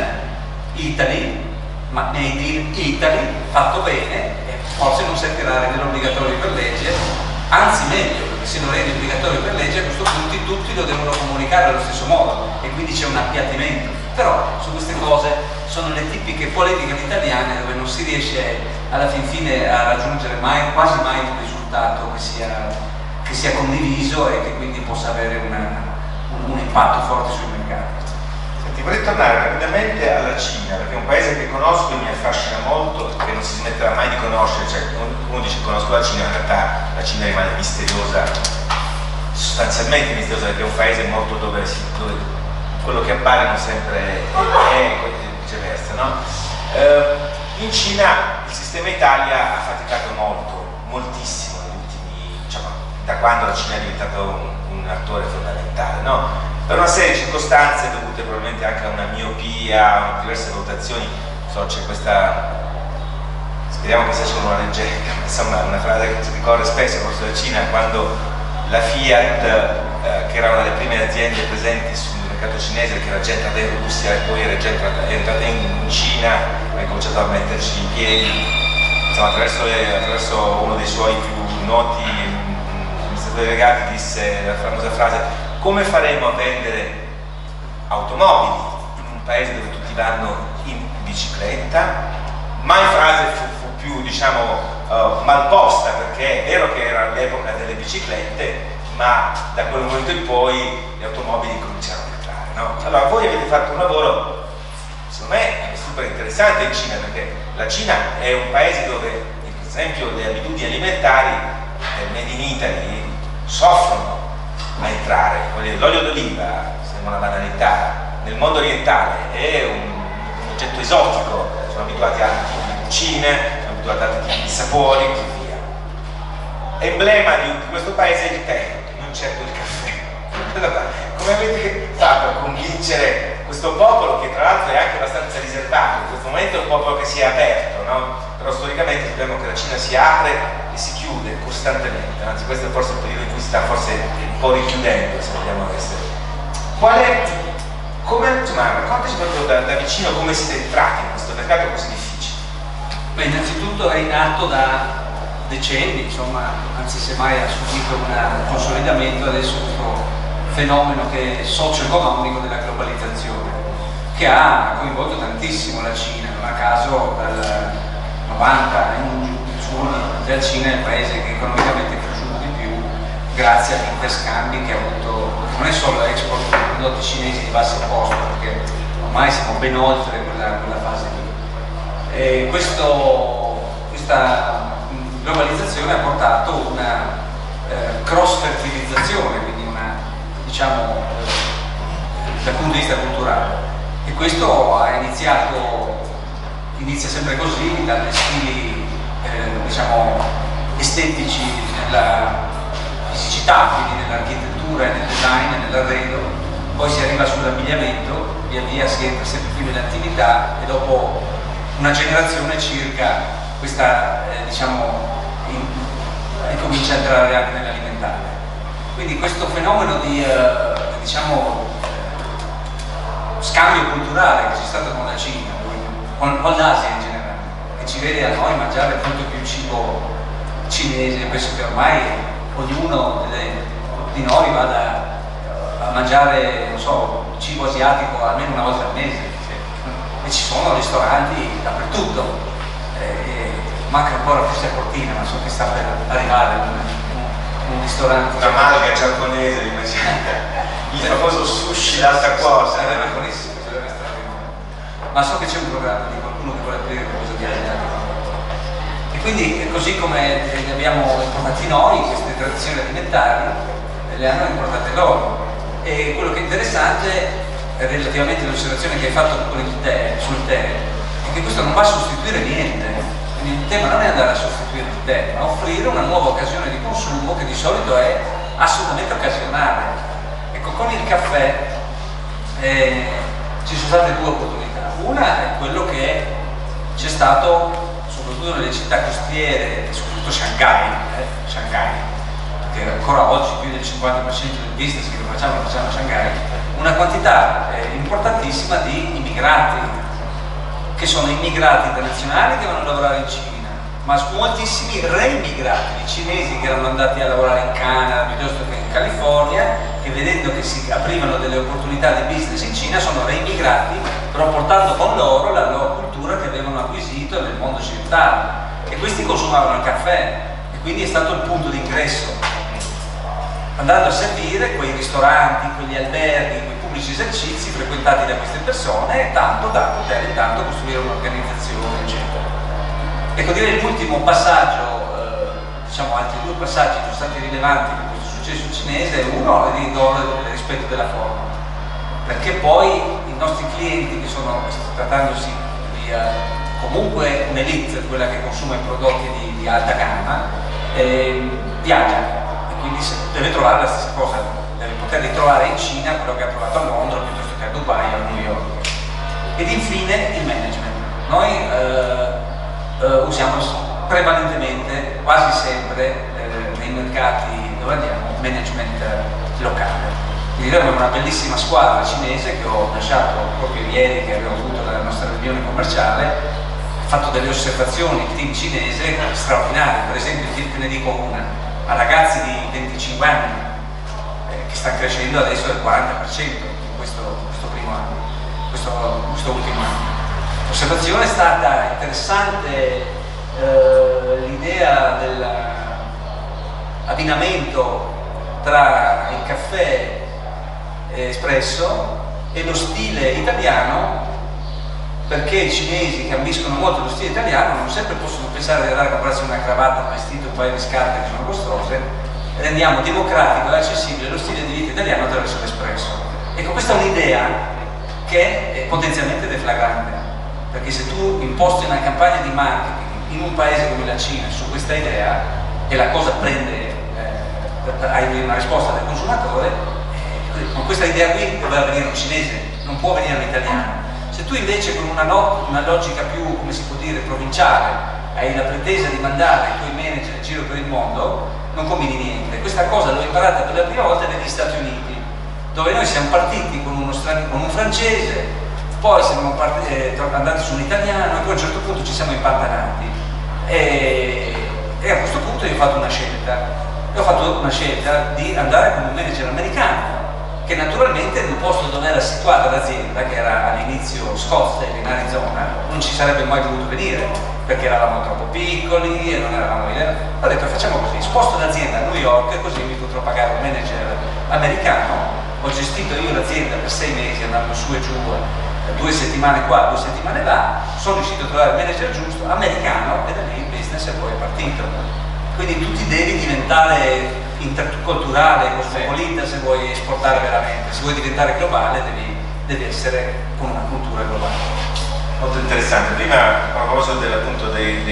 Italy, ma Made in Italy fatto bene, e forse non servirà a renderlo obbligatorio per legge, anzi meglio, perché se lo rendi obbligatorio per legge a questo punto tutti lo devono comunicare allo stesso modo e quindi c'è un appiattimento. Però su queste cose sono le tipiche polemiche italiane dove non si riesce alla fin fine a raggiungere quasi mai un risultato che sia condiviso e che quindi possa avere un impatto forte sui mercati. Senti, vorrei tornare rapidamente alla Cina, perché è un paese che conosco e mi affascina molto, che non si smetterà mai di conoscere. Cioè, uno dice conosco la Cina, in realtà la Cina rimane misteriosa, sostanzialmente misteriosa, perché è un paese molto dove quello che appare non sempre è viceversa, no? In Cina il sistema Italia ha faticato moltissimo negli ultimi, diciamo, da quando la Cina è diventato un attore fondamentale, no? Per una serie di circostanze dovute probabilmente anche a una miopia, a diverse valutazioni. C'è questa, speriamo che sia solo una leggenda, ma insomma una frase che si ricorre spesso forse della Cina, quando la Fiat, che era una delle prime aziende presenti sul mercato cinese, che era già entrata in Russia e poi era già entrata in Cina, ha cominciato a metterci in piedi, insomma, attraverso uno dei suoi più noti amministratori delegati disse la famosa frase: come faremo a vendere automobili in un paese dove tutti vanno in bicicletta? Mai frase fu più, diciamo, mal posta, perché è vero che era l'epoca delle biciclette, ma da quel momento in poi le automobili cominciarono a entrare, no? Allora voi avete fatto un lavoro, secondo me, super interessante in Cina, perché la Cina è un paese dove, per esempio, le abitudini alimentari del Made in Italy soffrono a entrare. L'olio d'oliva, sembra una banalità, nel mondo orientale è un oggetto esotico, sono abituati a altri tipi di cucine, sono abituati a altri tipi di sapori e così via. Emblema di questo paese è il tè, non certo il caffè. Come avete fatto a convincere questo popolo, che tra l'altro è anche abbastanza riservato, in questo momento è un popolo che si è aperto, no? Però storicamente sappiamo che la Cina si apre e si chiude costantemente, anzi questo è forse il periodo in cui si sta forse un po' richiudendo, se vogliamo essere. Raccontaci proprio da vicino come siete entrati in questo mercato così difficile. Beh, innanzitutto è nato da decenni, insomma, anzi semmai ha subito un consolidamento adesso questo fenomeno che è socio-economico della globalizzazione, che ha coinvolto tantissimo la Cina. Non a caso dal 90 in giù la Cina è il paese che economicamente è cresciuto di più grazie agli interscambi che ha avuto. Non è solo l'export di prodotti cinesi di basso costo, perché ormai siamo ben oltre quella fase lì. E questa globalizzazione ha portato una cross-fertilizzazione, quindi diciamo dal punto di vista culturale, e questo inizia sempre così, dagli stili diciamo estetici, nella fisicità, quindi nell'architettura, nel design, nell'arredo, poi si arriva sull'abbigliamento, via via si entra sempre più nell'attività e dopo una generazione circa questa comincia a entrare anche nell'alimentare. Quindi questo fenomeno di scambio culturale che c'è stato con la Cina, con l'Asia in generale, che ci vede a noi mangiare molto più cibo cinese. Penso che ormai ognuno di noi vada a mangiare, non so, cibo asiatico almeno una volta al mese, e ci sono ristoranti dappertutto. Manca ancora forse a Cortina, ma so che sta per arrivare un ristorante. Una malga giapponese, immaginate. Il famoso sushi d'alta quota. Sarebbe buonissimo, sarebbe straordinario. Ma so che c'è un programma di qualcuno che vuole aprire qualcosa di asiatico. E quindi, così come le abbiamo importate noi, queste tradizioni alimentari, le hanno importate loro. E quello che è interessante, relativamente all'osservazione che hai fatto con il tè, sul tè, è che questo non va a sostituire niente. Quindi il tema non è andare a sostituire il tè, ma offrire una nuova occasione di consumo che di solito è assolutamente occasionale. Ecco, con il caffè ci sono state due opportunità. Una è quello che c'è stato, soprattutto nelle città costiere, soprattutto Shanghai, perché ancora oggi più del 50% del business che facciamo a Shanghai, una quantità importantissima di immigrati, che sono immigrati internazionali che vanno a lavorare in Cina, ma moltissimi reimmigrati, i cinesi che erano andati a lavorare in Canada piuttosto che in California, che vedendo che si aprivano delle opportunità di business in Cina sono reimmigrati, però portando con loro la loro cultura che avevano acquisito nel mondo occidentale, e questi consumavano il caffè, e quindi è stato il punto d'ingresso. andando a servire quei ristoranti, quegli alberghi, quei pubblici esercizi frequentati da queste persone, tanto da poter intanto costruire un'organizzazione, eccetera. Ecco, direi l'ultimo passaggio, diciamo altri due passaggi sono stati rilevanti per questo successo cinese. Uno è il rispetto della forma, perché poi i nostri clienti, che sono, trattandosi di comunque un'elite, quella che consuma i prodotti di alta gamma, viaggia, e quindi deve trovare la stessa cosa, deve poter ritrovare in Cina quello che ha trovato a Londra piuttosto che a Dubai o a New York. Ed infine il management. Noi usiamo prevalentemente, quasi sempre, nei mercati dove andiamo, management locale. Quindi noi abbiamo una bellissima squadra cinese che ho lasciato proprio ieri, che abbiamo avuto la nostra riunione commerciale. Ho fatto delle osservazioni, il team cinese straordinario. Per esempio, te ne dico una, a ragazzi di 25 anni che stanno crescendo adesso del 40% in questo primo anno, questo ultimo anno. L'osservazione è stata interessante, l'idea dell'abbinamento tra il caffè espresso e lo stile italiano, perché i cinesi, che ambiscono molto lo stile italiano, non sempre possono pensare di andare a comprarsi una cravatta, un vestito, un paio di scarpe che sono costose. Rendiamo democratico e accessibile lo stile di vita italiano attraverso l'espresso. Ecco, questa è un'idea che è potenzialmente deflagrante, perché se tu imposti una campagna di marketing in un paese come la Cina su questa idea e la cosa prende, hai una risposta del consumatore, con questa idea qui doveva venire un cinese, non può venire un italiano. Se tu invece con una logica più, come si può dire, provinciale, hai la pretesa di mandare i tuoi manager in giro per il mondo, non combini niente. Questa cosa l'ho imparata per la prima volta negli Stati Uniti, dove noi siamo partiti con un francese, poi siamo andati su un italiano e poi a un certo punto ci siamo impantanati. E a questo punto io ho fatto una scelta. Ho fatto una scelta di andare con un manager americano, che naturalmente nel posto dove era situata l'azienda, che era all'inizio Scottsdale in Arizona, non ci sarebbe mai voluto venire, perché eravamo troppo piccoli e non eravamo idea. Ho detto facciamo così, sposto l'azienda a New York, così mi potrò pagare un manager americano. Ho gestito io l'azienda per 6 mesi andando su e giù, 2 settimane qua, 2 settimane là, sono riuscito a trovare il manager giusto, americano, e da lì il business è poi partito. Quindi tu ti devi diventare interculturale, cosmopolita, se vuoi esportare veramente. Se vuoi diventare globale devi essere con una cultura globale. Molto interessante. Prima, a proposito appunto dei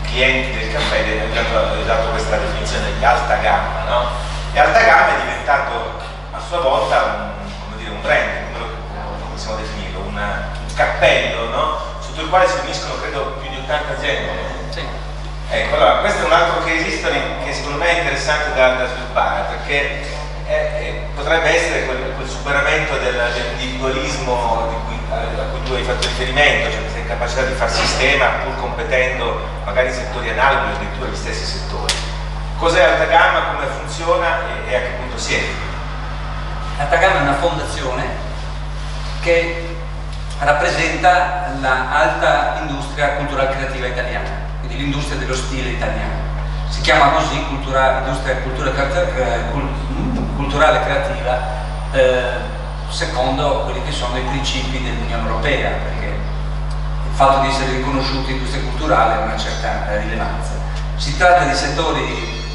clienti del caffè, hai dato questa definizione di alta gamma, no? E alta gamma è diventato a sua volta un brand, come possiamo definirlo, un cappello, no? Sotto il quale si uniscono credo più di 80 aziende. Sì. Ecco, allora, questo è un altro case history che secondo me è interessante da sviluppare, perché potrebbe essere quel superamento dell'individualismo a cui tu hai fatto riferimento, cioè questa incapacità di far sistema pur competendo magari in settori analoghi o addirittura gli stessi settori. Cos'è Alta Gamma, come funziona e a che punto siete? Alta Gamma è una fondazione che rappresenta l'alta industria culturale creativa italiana, quindi l'industria dello stile italiano. Si chiama così industria culturale creativa secondo quelli che sono i principi dell'Unione Europea, perché il fatto di essere riconosciuti industria culturale ha una certa rilevanza. Si tratta di settori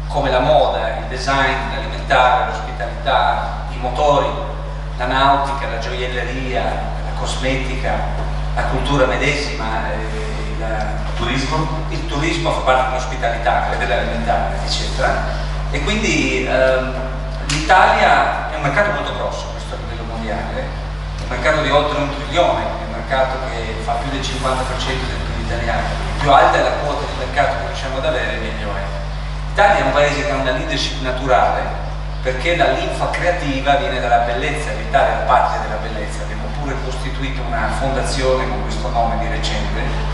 come la moda, il design, l'alimentare, l'ospitalità, i motori, la nautica, la gioielleria, la cosmetica, la cultura medesima, il turismo fa parte dell'ospitalità, quella dell'alimentare, eccetera. E quindi l'Italia è un mercato molto grosso, questo a livello mondiale, è un mercato di oltre 1 trilione, è un mercato che fa più del 50% del PIL italiano. Più alta è la quota di mercato che riusciamo ad avere, meglio è. L'Italia è un paese che ha una leadership naturale, perché la linfa creativa viene dalla bellezza, l'Italia è la patria della bellezza. Abbiamo pure costituito una fondazione con questo nome di recente,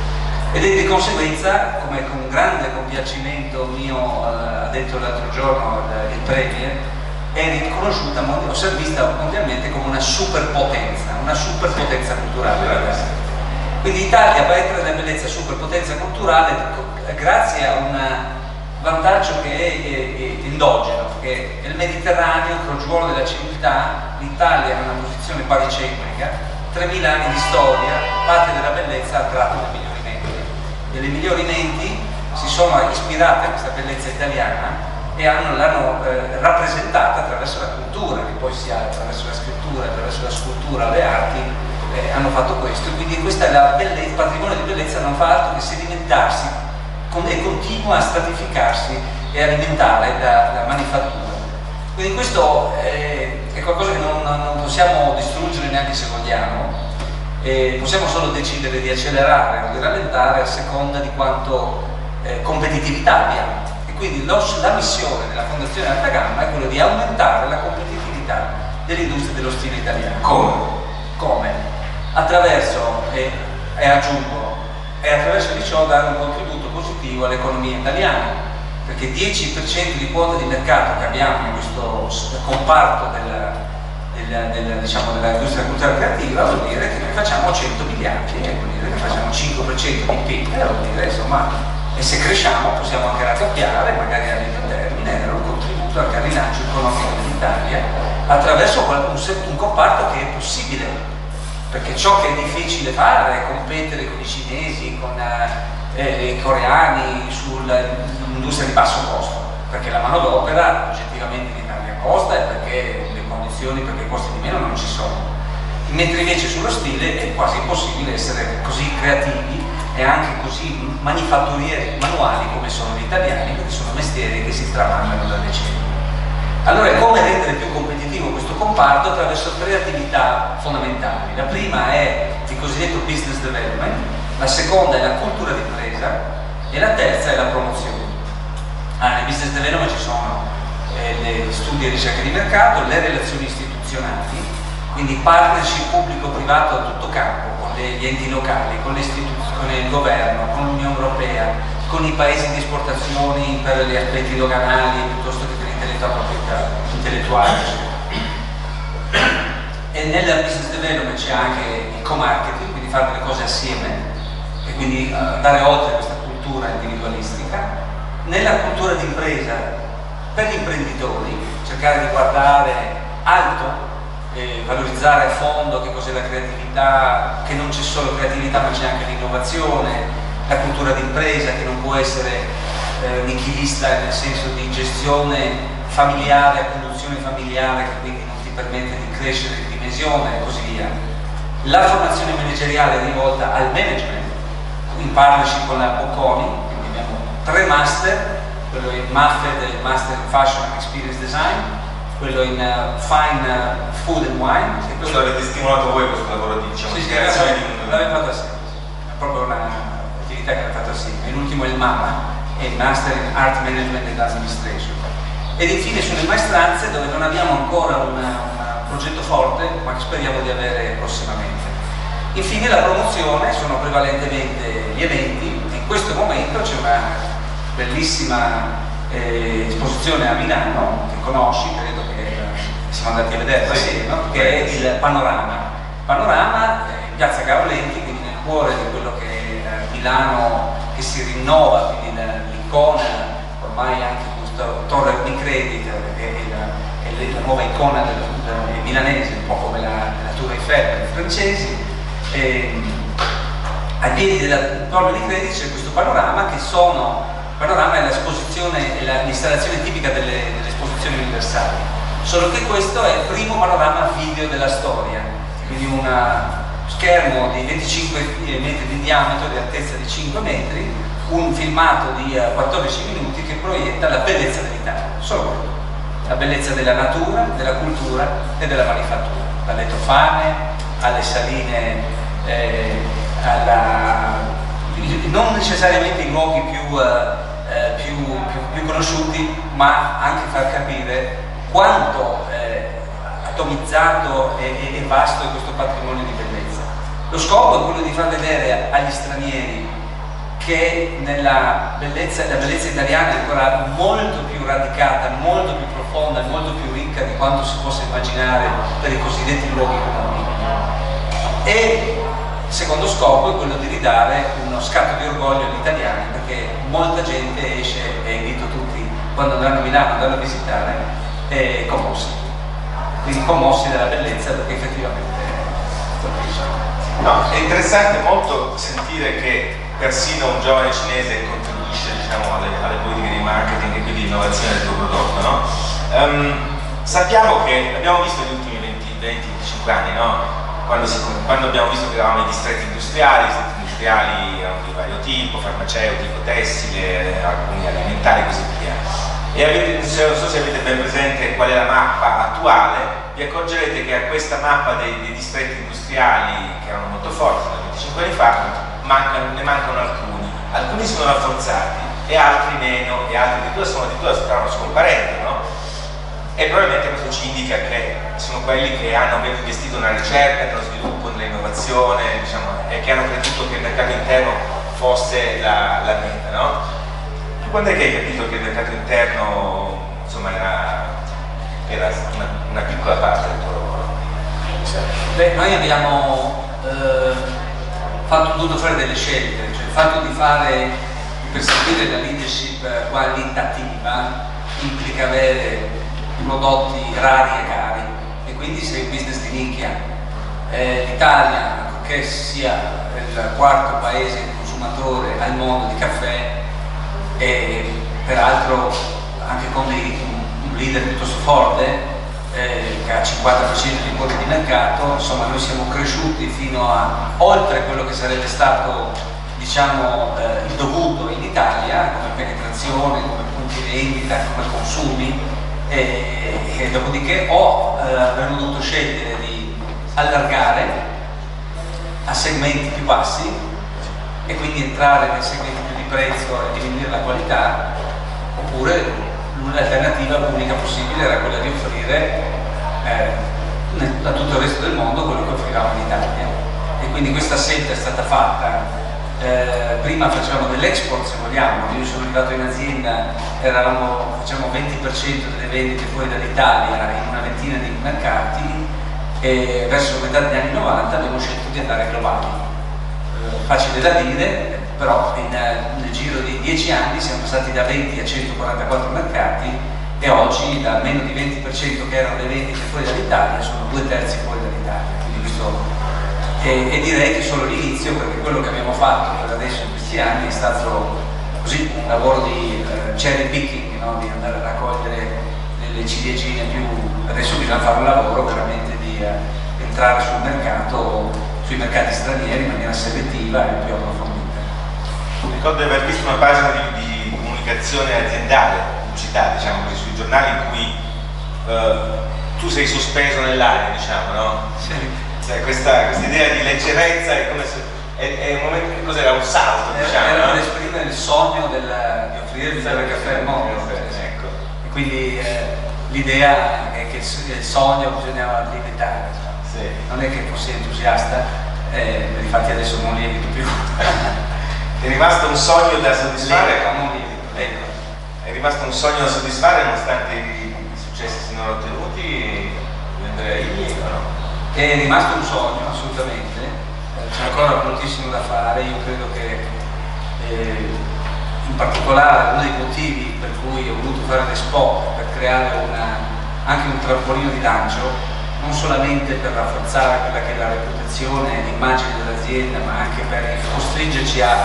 ed è di conseguenza, come con grande compiacimento mio ha detto l'altro giorno il Premier, è riconosciuta, o si è vista mondialmente come una superpotenza culturale. Quindi l'Italia, paese della bellezza, superpotenza culturale, grazie a un vantaggio che è endogeno, che che nel Mediterraneo, crogiuolo della civiltà, l'Italia ha una posizione baricentrica, 3000 anni di storia, patria della bellezza, ha tratto dei migliori menti. E le migliori menti si sono ispirate a questa bellezza italiana e l'hanno rappresentata attraverso la cultura, che poi sia attraverso la scrittura, attraverso la scultura, le arti, hanno fatto questo. Quindi questa è la bellezza, il patrimonio di bellezza non fa altro che sedimentarsi e continua a stratificarsi e alimentare la manifattura. Quindi questo è qualcosa che non possiamo distruggere neanche se vogliamo, possiamo solo decidere di accelerare o di rallentare a seconda di quanto competitività abbiamo. E quindi la missione della Fondazione Alta Gamma è quella di aumentare la competitività dell'industria dello stile italiano. Come? Attraverso, e attraverso di ciò dare un contributo positivo all'economia italiana, perché 10% di quota di mercato che abbiamo in questo comparto dell'industria culturale creativa vuol dire che noi facciamo 100 miliardi, vuol dire che facciamo 5% di PIL, vuol dire insomma, e se cresciamo possiamo anche raddoppiare, magari a medio termine, dare un contributo anche al rilancio economico dell'Italia attraverso un comparto che è possibile, perché ciò che è difficile fare è competere con i cinesi, con i coreani sull'industria di basso costo, perché la manodopera oggettivamente in Italia costa e perché le condizioni, perché i costi di meno non ci sono. Mentre invece sullo stile è quasi impossibile essere così creativi e anche così manifatturieri manuali come sono gli italiani, perché sono mestieri che si tramandano da decenni. Allora, come rendere più competitivo questo comparto? Attraverso 3 attività fondamentali. La prima è il cosiddetto business development, la seconda è la cultura d'impresa e la terza è la promozione. Nel business development ci sono gli studi e ricerche di mercato, le relazioni istituzionali, quindi partnership pubblico-privato a tutto campo, con gli enti locali, con le istituzioni, con il governo, con l'Unione Europea, con i paesi di esportazioni per gli aspetti doganali piuttosto che per proprietà intellettuale. E nel business development c'è anche il co-marketing, quindi fare delle cose assieme e quindi andare oltre questa cultura individualistica. Nella cultura d'impresa, per gli imprenditori, cercare di guardare alto, valorizzare a fondo che cos'è la creatività, che non c'è solo creatività ma c'è anche l'innovazione, la cultura d'impresa che non può essere nichilista nel senso di gestione familiare, a conduzione familiare, che quindi non ti permette di crescere di dimensione e così via. La formazione manageriale rivolta al management, in partnership con la Bocconi, quindi abbiamo 3 master, quello in MAFED, il Master in Fashion and Experience Design, quello in Fine Food and Wine. Ce l'avete stimolato voi questo lavoro di diciamo? Sì, l'abbiamo fatto assieme, è proprio un'attività che l'abbiamo fatto assieme. L'ultimo è il MAMA, è il Master in Art Management and Administration. Ed infine sulle maestranze, dove non abbiamo ancora un progetto forte, ma che speriamo di avere prossimamente. Infine la promozione, sono prevalentemente gli eventi. In questo momento c'è una bellissima esposizione a Milano, che conosci, credo che siamo andati a vedere assieme, no? Che è il Panorama. Panorama in piazza Gaolenti, quindi nel cuore di quello che è Milano, che si rinnova, quindi l'icona, ormai anche questo Torre Unicredit è la nuova icona milanese, un po' come la Tour Eiffel per i francesi. Ai piedi della Torre Unicredit c'è questo panorama che panorama è l'esposizione, è l'installazione tipica delle esposizioni universali, solo che questo è il primo panorama video della storia, quindi un schermo di 25 metri di diametro, di altezza di 5 metri, un filmato di 14 minuti che proietta la bellezza dell'Italia, solo quello, la bellezza della natura, della cultura e della manifattura, dalle tofane alle saline, non necessariamente i luoghi più conosciuti, ma anche far capire quanto atomizzato e vasto è questo patrimonio di bellezza. Lo scopo è quello di far vedere agli stranieri che la bellezza italiana è ancora molto più radicata, molto più profonda, molto più ricca di quanto si possa immaginare per i cosiddetti luoghi comuni. E il secondo scopo è quello di ridare uno scatto di orgoglio agli italiani, perché molta gente esce, e invito tutti quando andranno a Milano, andranno a visitare, commossi. Quindi commossi dalla bellezza, perché effettivamente colpisce. No, è interessante molto sentire che persino un giovane cinese contribuisce, diciamo, alle politiche di marketing e quindi di innovazione del tuo prodotto, no? Sappiamo che abbiamo visto negli ultimi 20-25 anni, no? Quando abbiamo visto che eravamo i distretti industriali erano di vario tipo, farmaceutico, tessile, alcuni alimentari e così via. E non so se avete ben presente qual è la mappa attuale, vi accorgerete che a questa mappa dei distretti industriali, che erano molto forti da 25 anni fa, ne mancano alcuni sono rafforzati e altri meno, e altri addirittura stavano scomparendo, no? E probabilmente questo ci indica che sono quelli che hanno investito nella ricerca, nello sviluppo, nell'innovazione, diciamo, e che hanno creduto che il mercato interno fosse la meta, no? Tu quando è che hai capito che il mercato interno, insomma, era una piccola parte del tuo lavoro? Beh, noi abbiamo dovuto fare delle scelte, cioè il fatto di perseguire la leadership qualitativa implica avere prodotti rari e cari, e quindi sei un business di nicchia. L'Italia, che sia il quarto paese consumatore al mondo di caffè, e peraltro anche con un leader piuttosto forte, che ha 50% di quota di mercato, insomma noi siamo cresciuti fino a oltre quello che sarebbe stato, diciamo, il dovuto in Italia come penetrazione, come punti vendita, come consumi, e dopodiché abbiamo dovuto scegliere di allargare a segmenti più bassi e quindi entrare nei segmenti più di prezzo e diminuire la qualità, oppure l'alternativa unica possibile era quella di offrire a tutto il resto del mondo quello che offrivamo in Italia, e quindi questa scelta è stata fatta. Prima facevamo dell'export, se vogliamo. Io sono arrivato in azienda, facevamo 20% delle vendite fuori dall'Italia in una ventina di mercati, e verso metà degli anni 90 abbiamo scelto di andare globali. Facile da dire, però nel giro di 10 anni siamo passati da 20 a 144 mercati, e oggi da meno di 20% che erano le vendite fuori dall'Italia sono 2/3 fuori dall'Italia. Quindi questo e direi che solo l'inizio, perché quello che abbiamo fatto per adesso in questi anni è stato così un lavoro di cherry picking, no? Di andare a raccogliere le ciliegine più. Adesso bisogna fare un lavoro veramente di entrare sul mercato, sui mercati stranieri in maniera selettiva e più approfondita. Ricordo di aver visto una pagina di comunicazione aziendale, pubblicità, diciamo così, sui giornali in cui tu sei sospeso nell'aria, diciamo, no? Sì. Questa idea di leggerezza è come se è un momento, cos'era, un salto, diciamo, era no? per esprimere il sogno di offrire il migliore caffè al mondo. Ecco. E quindi l'idea è che il sogno bisognava limitare. Sì. Non è che fossi entusiasta, infatti adesso non lievito più. È rimasto un sogno da soddisfare? Non lievito, ecco. È rimasto un sogno da soddisfare nonostante i successi sinora ottenuti? Vendrei o no? È rimasto un sogno, assolutamente, c'è ancora moltissimo da fare. Io credo che in particolare uno dei motivi per cui ho voluto fare l'Expo, per creare anche un trampolino di lancio, non solamente per rafforzare quella che è la reputazione e l'immagine dell'azienda, ma anche per costringerci a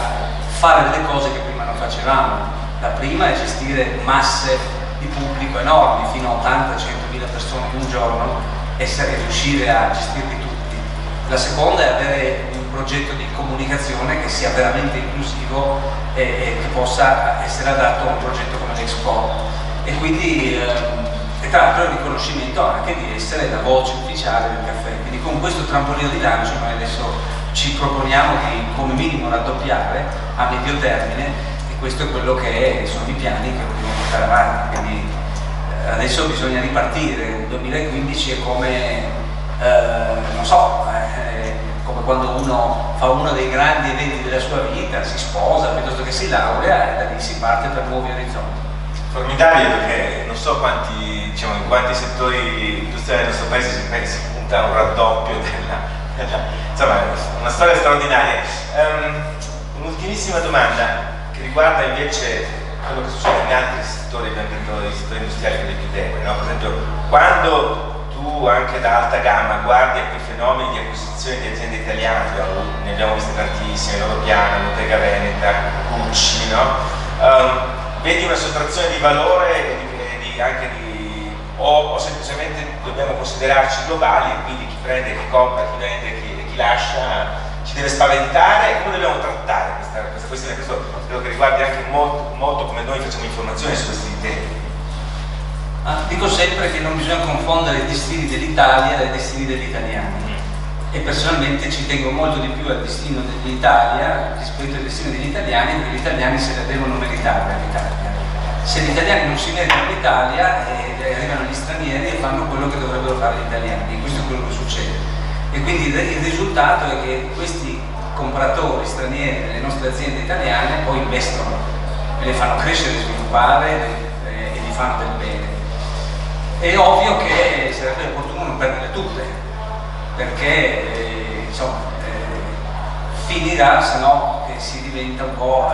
fare delle cose che prima non facevamo. La prima è gestire masse di pubblico enormi, fino a 80-100.000 persone in un giorno, e riuscire a gestirli tutti. La seconda è avere un progetto di comunicazione che sia veramente inclusivo e che possa essere adatto a un progetto come l'Expo, e quindi e tra l'altro il riconoscimento anche di essere la voce ufficiale del caffè. Quindi con questo trampolino di lancio noi adesso ci proponiamo di come minimo raddoppiare a medio termine, e questo è quello che sono i piani che vogliamo portare avanti. Quindi adesso bisogna ripartire. Il 2015 è come, non so, come quando uno fa uno dei grandi eventi della sua vita, si sposa piuttosto che si laurea, e da lì si parte per nuovi orizzonti. Formidabile, perché non so in quanti settori industriali del nostro paese si punta a un raddoppio insomma, una storia straordinaria. Un'ultimissima domanda che riguarda invece quello che succede in altri settori, abbiamo detto i settori industriali quelli più deboli, no? Per esempio, quando tu anche da alta gamma guardi a quei fenomeni di acquisizione di aziende italiane, ne abbiamo viste tantissime, Loro Piana, Bottega Veneta, Gucci, no? Vedi una sottrazione di valore o semplicemente dobbiamo considerarci globali e quindi chi prende, chi compra, chi vende, chi lascia ci deve spaventare e come dobbiamo trattare questa questione. Questo credo che riguardi anche molto come noi facciamo informazioni su questi temi. Dico sempre che non bisogna confondere i destini dell'Italia dai destini degli italiani e personalmente ci tengo molto di più al destino dell'Italia rispetto al destino degli italiani, perché gli italiani se la devono meritare all'Italia. Se gli italiani non si meritano l'Italia, arrivano gli stranieri e fanno quello che dovrebbero fare gli italiani, questo è quello che succede. E quindi il risultato è che questi compratori stranieri delle nostre aziende italiane poi investono, le fanno crescere, sviluppare e gli fanno del bene. È ovvio che sarebbe opportuno non perderle tutte, perché finirà, se no che si diventa un po'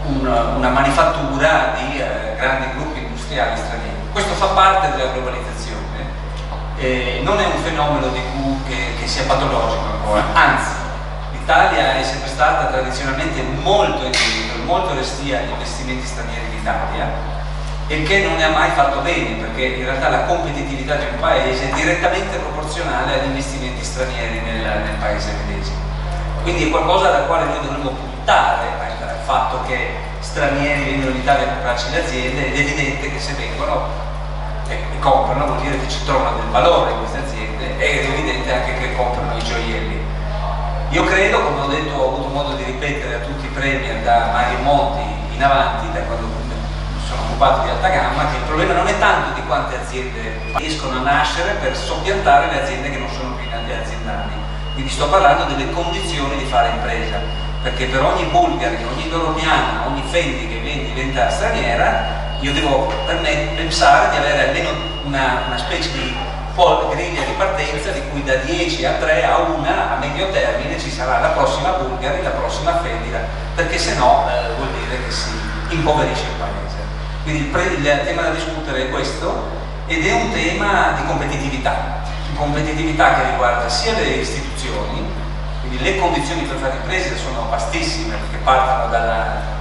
una manifattura di grandi gruppi industriali stranieri. Questo fa parte della globalizzazione, non è un fenomeno che sia patologico ancora, anzi l'Italia è sempre stata tradizionalmente molto indietro, molto restia agli investimenti stranieri in Italia, e che non ne ha mai fatto bene, perché in realtà la competitività di un paese è direttamente proporzionale agli investimenti stranieri nel paese medesimo. Quindi è qualcosa da quale noi dovremmo puntare, al fatto che stranieri vengono in Italia a comprarci le aziende, ed è evidente che se vengono e comprano vuol dire che ci trovano del valore in queste aziende, ed è evidente anche che comprano i gioielli. Io credo, come ho detto, ho avuto modo di ripetere a tutti i premier da Mario Monti in avanti, da quando sono occupato di alta gamma, che il problema non è tanto di quante aziende riescono a nascere per soppiantare le aziende che non sono più aziendali. Quindi sto parlando delle condizioni di fare impresa, perché per ogni Bulgari, ogni Loro Piana, ogni Fendi che diventa straniera, io devo pensare di avere almeno una specie di griglia di partenza di cui da 10 a 3 a 1 a medio termine ci sarà la prossima Bulgari, la prossima Fendi, perché se no vuol dire che si impoverisce il paese. Quindi il tema da discutere è questo, ed è un tema di competitività che riguarda sia le istituzioni, quindi le condizioni per fare imprese sono vastissime, perché partono dalle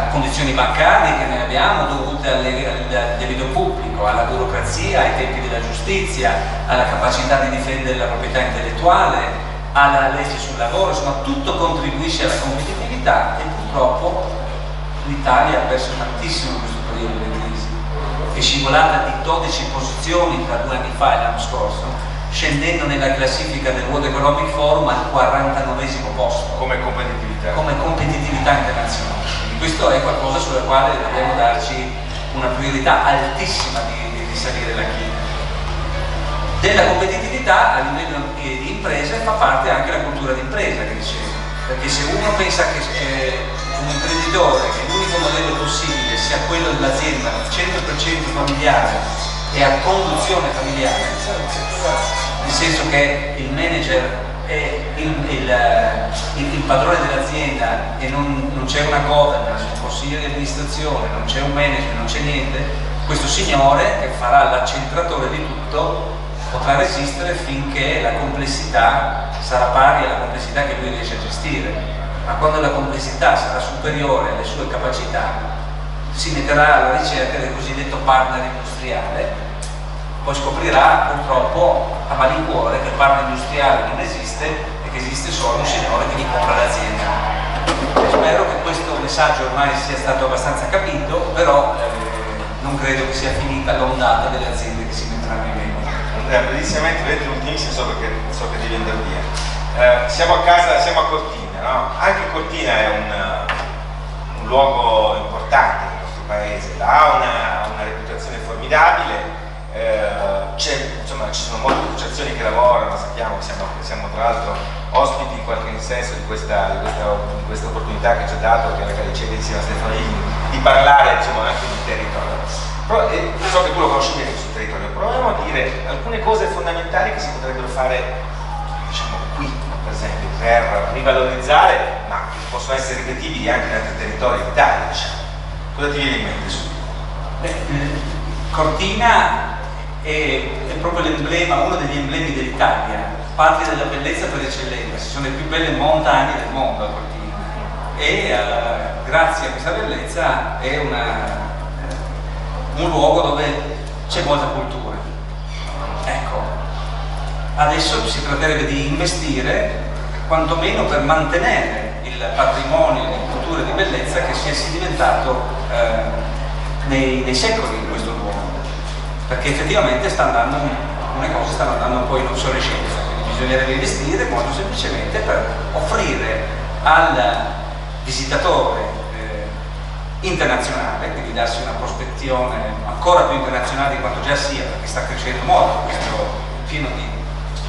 condizioni bancarie che noi abbiamo dovute al debito pubblico, alla burocrazia, ai tempi della giustizia, alla capacità di difendere la proprietà intellettuale, alla legge sul lavoro, insomma tutto contribuisce alla competitività, e purtroppo l'Italia ha perso tantissimo in questo periodo di crisi, è scivolata di 12 posizioni tra 2 anni fa e l'anno scorso, scendendo nella classifica del World Economic Forum al 49esimo posto come competitività internazionale. Quindi questo è qualcosa sulla quale dobbiamo darci una priorità altissima di risalire la china. Della competitività a livello di imprese fa parte anche la cultura d'impresa che dicevo, perché se uno pensa che un imprenditore, che l'unico modello possibile sia quello dell'azienda 100% familiare e a conduzione familiare, nel senso che il manager è il padrone dell'azienda e non c'è una governance, un consiglio di amministrazione, non c'è un management, non c'è niente, questo signore che farà l'accentratore di tutto potrà resistere finché la complessità sarà pari alla complessità che lui riesce a gestire, ma quando la complessità sarà superiore alle sue capacità si metterà alla ricerca del cosiddetto partner industriale, poi scoprirà purtroppo a malincuore che il partner industriale non esiste e che esiste solo un signore che gli compra l'azienda. Spero che questo messaggio ormai sia stato abbastanza capito, però non credo che sia finita l'ondata delle aziende che si metteranno in vendita. Brevissimamente, vedete l'ultimissimo, so che devi andare via. Siamo a casa, siamo a Cortina, no? Anche Cortina è un luogo importante nel nostro paese, ha una reputazione formidabile, insomma ci sono molte associazioni che lavorano, sappiamo che siamo tra l'altro ospiti in qualche senso di questa opportunità che ci ha dato, che è la calicentissima Stefanini, di parlare insomma anche di territorio. Però, so che tu lo conosci bene sul territorio, proviamo a dire alcune cose fondamentali che si potrebbero fare, diciamo, qui per esempio, per rivalorizzare, ma possono essere ripetibili anche in altri territori d'Italia, diciamo. Cosa ti viene in mente su? Cortina è proprio l'emblema, uno degli emblemi dell'Italia, patria della bellezza per eccellenza. Ci sono le più belle montagne del mondo a Cortina e grazie a questa bellezza è un luogo dove c'è molta cultura. Ecco, adesso si tratterebbe di investire quantomeno per mantenere il patrimonio di cultura e di bellezza che sia diventato nei secoli in questo luogo, perché effettivamente alcune cose stanno andando un po' in obsolescenza, quindi bisognerebbe investire molto semplicemente per offrire al visitatore internazionale, quindi darsi una prospezione ancora più internazionale di quanto già sia, perché sta crescendo molto, questo pieno di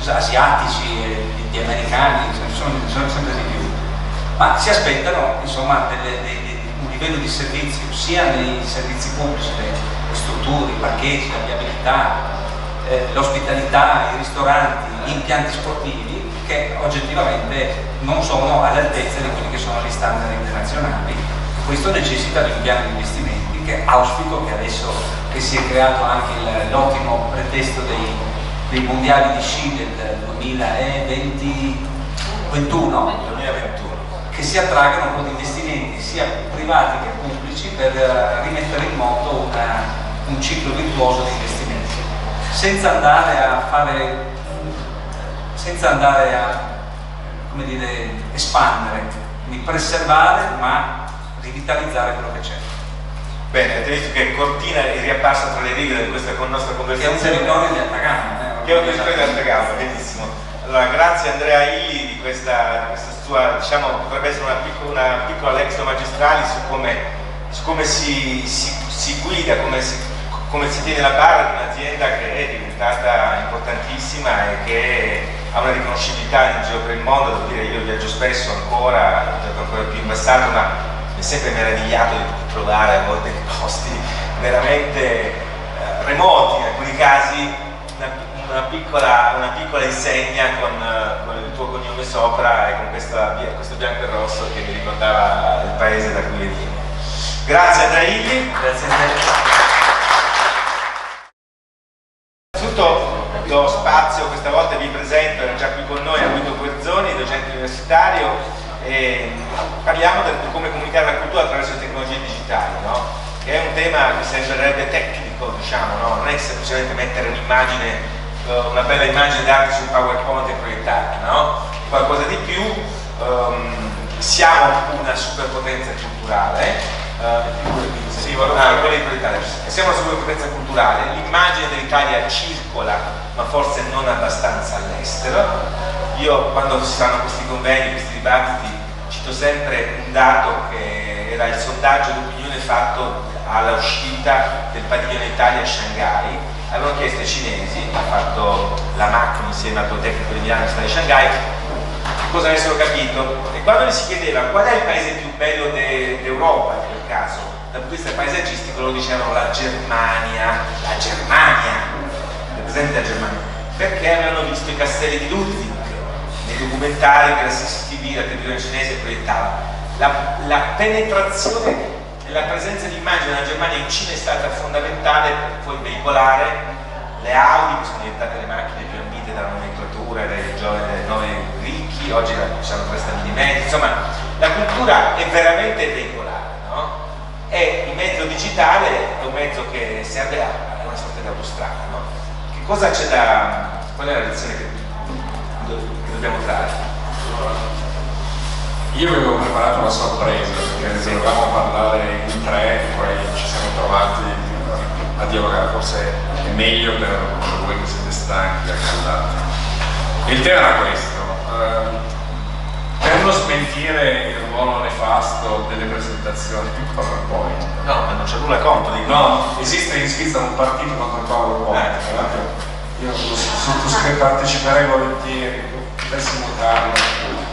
asiatici e di americani, sono sempre di più, ma si aspettano insomma un livello di servizio sia nei servizi pubblici, le strutture, i parcheggi, la viabilità, l'ospitalità, i ristoranti, gli impianti sportivi che oggettivamente non sono all'altezza di quelli che sono gli standard internazionali. Questo necessita di un piano di investimenti che auspico che adesso che si è creato anche l'ottimo pretesto dei mondiali di sci del 2021, che si attraggano un po' di investimenti sia privati che pubblici per rimettere in moto un ciclo virtuoso di investimenti, senza andare a come dire, espandere, quindi preservare ma rivitalizzare quello che c'è. Bene, avete visto che Cortina è riapparsa tra le righe di questa nostra conversazione. Che è un territorio di alta gamma. Che è un territorio di alta gamma, benissimo. Allora, grazie Andrea Illi di questa sua, diciamo, potrebbe essere una piccola lezione magistrale su come si guida, come si tiene la barra di un'azienda che è diventata importantissima e che ha una riconoscibilità in giro per il mondo. Devo dire, io viaggio spesso ancora, ho viaggiato ancora più in passato, ma mi è sempre meravigliato di trovare a volte posti veramente remoti, in alcuni casi una piccola insegna con il tuo cognome sopra e con questo bianco e rosso che mi ricordava il paese da cui venivo. Grazie Andrea Illi. Grazie a te. Innanzitutto do spazio, questa volta vi presento, era già qui con noi a Guido Guerzoni, docente universitario, e parliamo di come comunicare la cultura attraverso le tecnologie digitali, no? Che è un tema che sembrerebbe tecnico, diciamo, no? Non è semplicemente mettere un'immagine, una bella immagine d'arte sul PowerPoint e proiettarla, no? Qualcosa di più. Siamo una superpotenza culturale. Siamo una superpotenza culturale, l'immagine dell'Italia circola, ma forse non abbastanza all'estero. Io quando si fanno questi convegni, questi dibattiti, cito sempre un dato che era il sondaggio d'opinione fatto alla uscita del padiglione Italia a Shanghai. Avevano chiesto ai cinesi, ha fatto la MAC insieme al Politecnico di Milano di Shanghai, cosa avessero capito, e quando gli si chiedeva qual è il paese più bello d'Europa in quel caso, dal punto di vista paesaggistico, loro dicevano la Germania, è presente la Germania, perché avevano visto i castelli di Ludwig nei documentari che la CCTV, la televisione cinese proiettava. La penetrazione e la presenza di immagini della Germania in Cina è stata fondamentale per poi veicolare le Audi, che sono diventate le macchine più ambite dalla nomenclatura dei nuovi ricchi, oggi ci sono 3 stati di mezzo, insomma la cultura è veramente veicolare, no? E il mezzo digitale è un mezzo che serve a una sorta di autostrada, no? Che cosa c'è qual è la lezione che dobbiamo trarre? Io avevo preparato una sorpresa perché dovevamo parlare in 3 e poi ci siamo trovati a dialogare, forse è meglio per voi che siete stanchi, accaldati. Il tema era questo, per non smentire il ruolo nefasto delle presentazioni in PowerPoint. No, ma non c'è nulla contro di no, esiste in Svizzera un partito contro il PowerPoint, io parteciperei volentieri, potessi notarlo.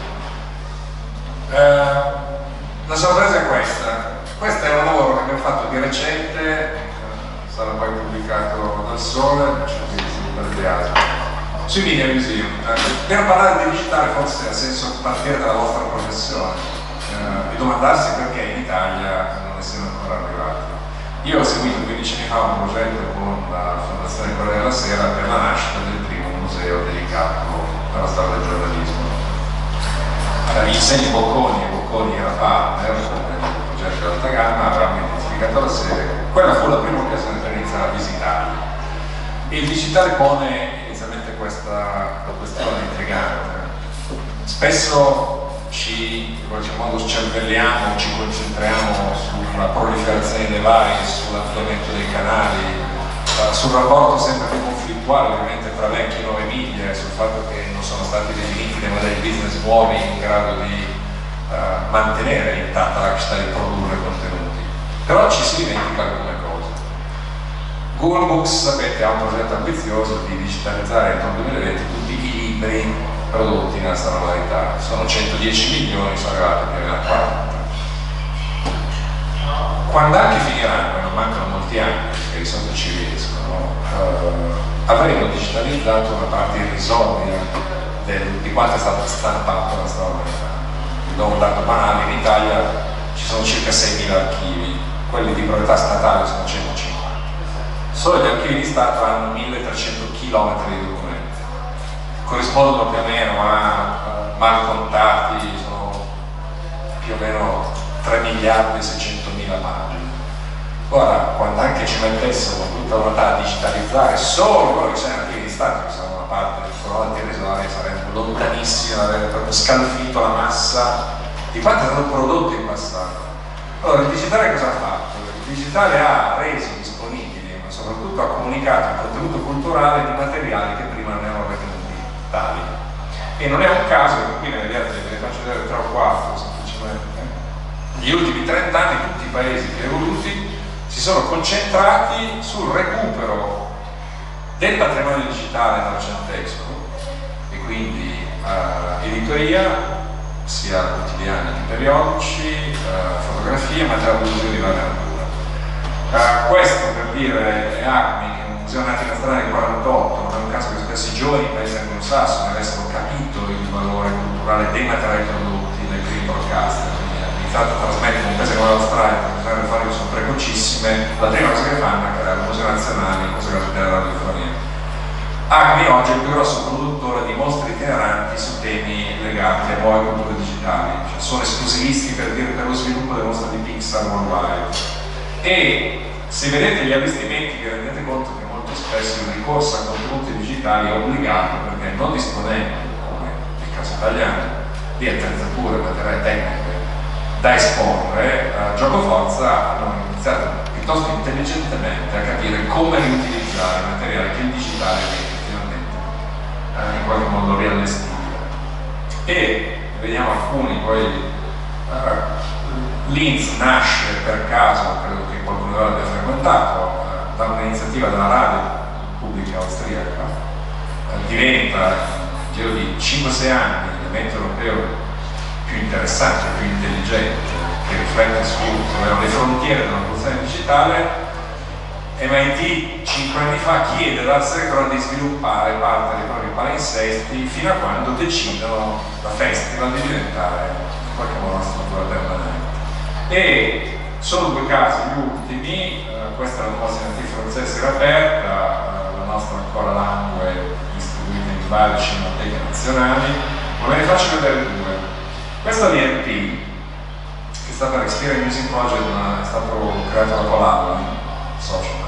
La sorpresa è questo è un lavoro che abbiamo fatto di recente, sarà poi pubblicato dal Sole, sui Media Museum. Per parlare di digitale forse ha senso partire dalla vostra professione, di domandarsi perché in Italia non ne siano ancora arrivati. Io ho seguito 15 anni fa un progetto con la Fondazione Corriere della Sera per la nascita del primo museo dedicato alla storia del giornalismo. Insieme Bocconi era partner del progetto d'alta gamma, avevamo identificato la sede. Quella fu la prima occasione per iniziare a visitarli. E il digitale pone inizialmente questa questione intrigante. Spesso in qualche modo scervelliamo, ci concentriamo sulla proliferazione dei device, sull'ampliamento dei canali, sul rapporto sempre più conflittuale ovviamente tra vecchie e nuove miglia, sul fatto che non sono stati definiti dei modelli business nuovi in grado di mantenere intatta la capacità di produrre contenuti. Però ci si dimentica alcune cose. Google Books, sapete, ha un progetto ambizioso di digitalizzare entro il 2020 tutti i libri prodotti nella stagionalità. Sono 110 milioni, sono arrivati più o meno a 40. Quando anche finiranno, e non mancano molti anni, perché di solito ci riescono, avremo digitalizzato una parte irrisoria di quanto è stata stampata la stagionalità. Vi do un dato banale: in Italia ci sono circa 6.000 archivi, quelli di proprietà statale sono 150. Solo gli archivi di Stato hanno 1.300 km di documenti, corrispondono più o meno a mal contati, sono più o meno 3 miliardi e 600.000 pagine. Ora, quando anche ci mettessimo tutta la volontà a digitalizzare solo quello che sono gli archivi di Stato, che sono una parte di irrisoria, saremmo lontanissimi da avere proprio scalfito la massa di quanto è stato prodotto in passato. Allora, il digitale cosa ha fatto? Il digitale ha reso disponibili, ma soprattutto ha comunicato il contenuto culturale di materiali che prima non erano ritenuti tali. E non è un caso che qui nelle vedete, ve ne faccio vedere 3 o 4 semplicemente. Negli ultimi 30 anni tutti i paesi più evoluti si sono concentrati sul recupero del patrimonio digitale novecentesco, e quindi editoria, sia quotidiani che periodici, fotografie, materiali audiovisivi di varia natura. Questo per dire Acme, che è un museo nato in Australia nel 1948, non è un caso che spesso i giovani paesi anglosassoni avessero capito il valore culturale dei materiali prodotti dai primi broadcast, quindi hanno iniziato a trasmettere in un paese come l'Australia, perché le fare sono precocissime. La prima cosa che fanno è creare un museo nazionale, un museo della radiofonia. Acme oggi è il più grosso produttore di mostre itineranti su temi legati a nuove culture digitali, cioè sono esclusivisti per lo sviluppo delle mostre di Pixar worldwide. E se vedete gli allestimenti vi rendete conto che molto spesso il ricorso a contenuti digitali è obbligato, perché non disponendo, come nel caso italiano, di attrezzature, materiali tecniche da esporre, gioco forza hanno iniziato piuttosto intelligentemente a capire come riutilizzare i materiali che il digitale mette finalmente in qualche modo riallestire. E vediamo alcuni, poi Linz nasce per caso, credo che qualcuno l'abbia frequentato, da un'iniziativa della radio pubblica austriaca, diventa nel giro di 5-6 anni l'evento europeo più interessante, più intelligente, che riflette sulle frontiere della produzione digitale. MIT 5 anni fa chiede dal Secretary di sviluppare parte dei propri palinsesti fino a quando decidono da festival di diventare in qualche modo una struttura permanente. E sono 2 casi gli ultimi, questa è la nuova senatrice francese aperta, la nostra ancora langue, distribuita in varie cinematoteche nazionali, ma ve ne faccio vedere 2. Questo l'IRP, che sta per Experience Music Project, ma è stato creato da Colalla, social.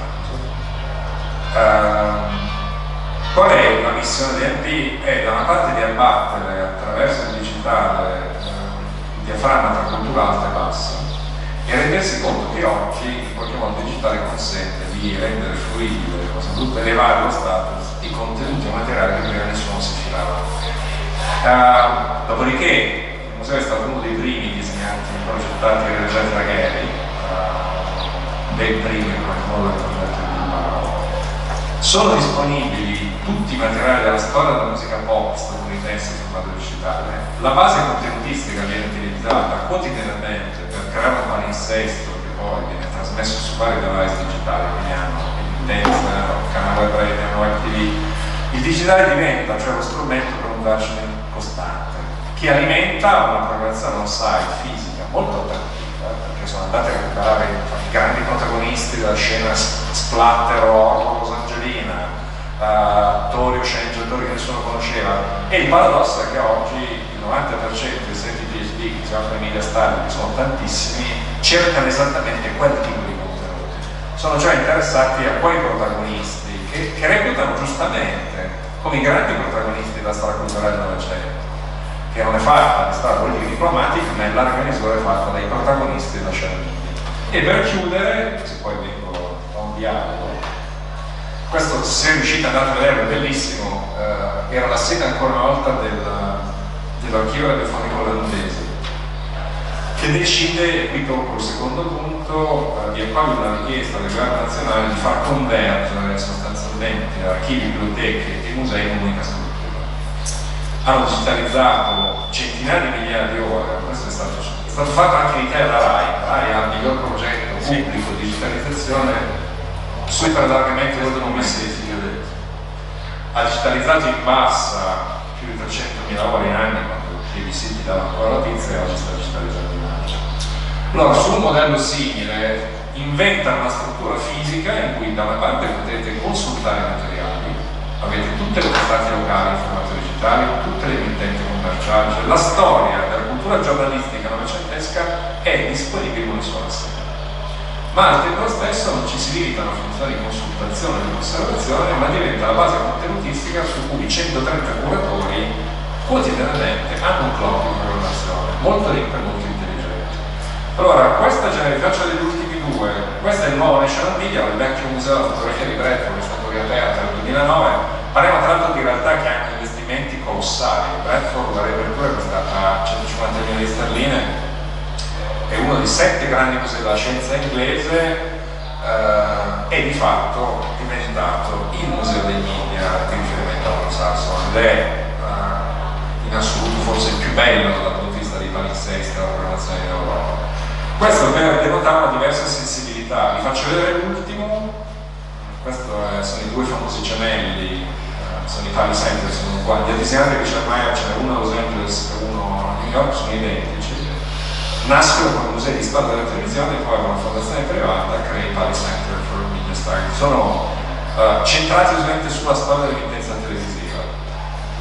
Qual è la missione dell'IRP? È da una parte di abbattere attraverso il digitale il diaframma tra cultura alta e bassa, e rendersi conto che oggi in qualche modo il digitale consente di rendere fruibile, o soprattutto elevare lo status di contenuti o materiali che prima nessuno si filava. Dopodiché il museo è stato uno dei primi disegnati, progettati e realizzati da Gary, ben prima in qualche modo del progetto di Bilbao. Sono disponibili tutti i materiali della storia della musica pop statunitense sul quadro digitale. La base contenutistica viene utilizzata quotidianamente per creare un palinsesto che poi viene trasmesso su vari device digitali, quindi hanno evidenza, canale web radio, web TV. Il digitale diventa cioè lo strumento per un versioning costante che alimenta una programmazione on-site fisica molto attrattiva, perché sono andate a recuperare i grandi protagonisti della scena splatter horror rosangelina, attori o sceneggiatori che nessuno conosceva, e il paradosso è che oggi il 90% dei studenti PhD che si occupano di media studies, che sono tantissimi, cercano esattamente quel tipo di contenuti, sono cioè interessati a quei protagonisti che reputano giustamente come i grandi protagonisti della storia culturale del Novecento, che non è fatta di storia politica e diplomatica, ma in larga misura è fatta dai protagonisti della scena media. E per chiudere, se poi vengo a un dialogo, questo, se riuscite ad andare a vedere, è bellissimo, era la sede ancora una volta dell'archivio radiofonico olandese, che decide, e qui tocco il secondo punto, di accogliere una richiesta del governo nazionale di far convergere sostanzialmente archivi, biblioteche e musei in un'unica struttura. Hanno digitalizzato centinaia di migliaia di ore, questo è stato fatto anche in Italia da RAI. RAI ha il miglior progetto pubblico di digitalizzazione, super largamente quello non ha digitalizzato in massa più di 300.000 ore in anni, quando BBC ti dava ancora notizia, e oggi sta digitalizzando in anni. Allora, su un modello simile inventano una struttura fisica in cui da una parte potete consultare i materiali, avete tutte le testate locali in formato digitale, tutte le emittenti commerciali, cioè la storia della cultura giornalistica novecentesca è disponibile in una sola sede. Ma al tempo stesso non ci si limita a una funzione di consultazione e di osservazione, ma diventa la base contenutistica su cui 130 curatori quotidianamente hanno un clock di programmazione molto ricco e molto intelligente. Allora, questa vi faccio degli ultimi due. Questo è il nuovo National Media, il vecchio museo della fotografia di Bradford, che è stato riaperto nel 2009. Parliamo tra l'altro di realtà che hanno investimenti colossali. Bradford, la riapertura è costata 150 milioni di sterline, è uno dei 7 grandi musei della scienza inglese, è di fatto diventato il museo dei media di riferimento anglosassone, ed è in assoluto forse il più bello dal punto di vista dei palinsesti della programmazione in Europa. Questo per denotare una diversa sensibilità. Vi faccio vedere l'ultimo. Questi sono i due famosi gemelli, sono i palinsesti, sono qua. Gli disegnati che c'è ormai, ce n'è uno a Los Angeles e uno a New York, sono identici. Nascono come musei di storia della televisione, poi una fondazione privata crea i Pali Center for Media Studies. Sono centrati usualmente sulla storia dell'emittenza televisiva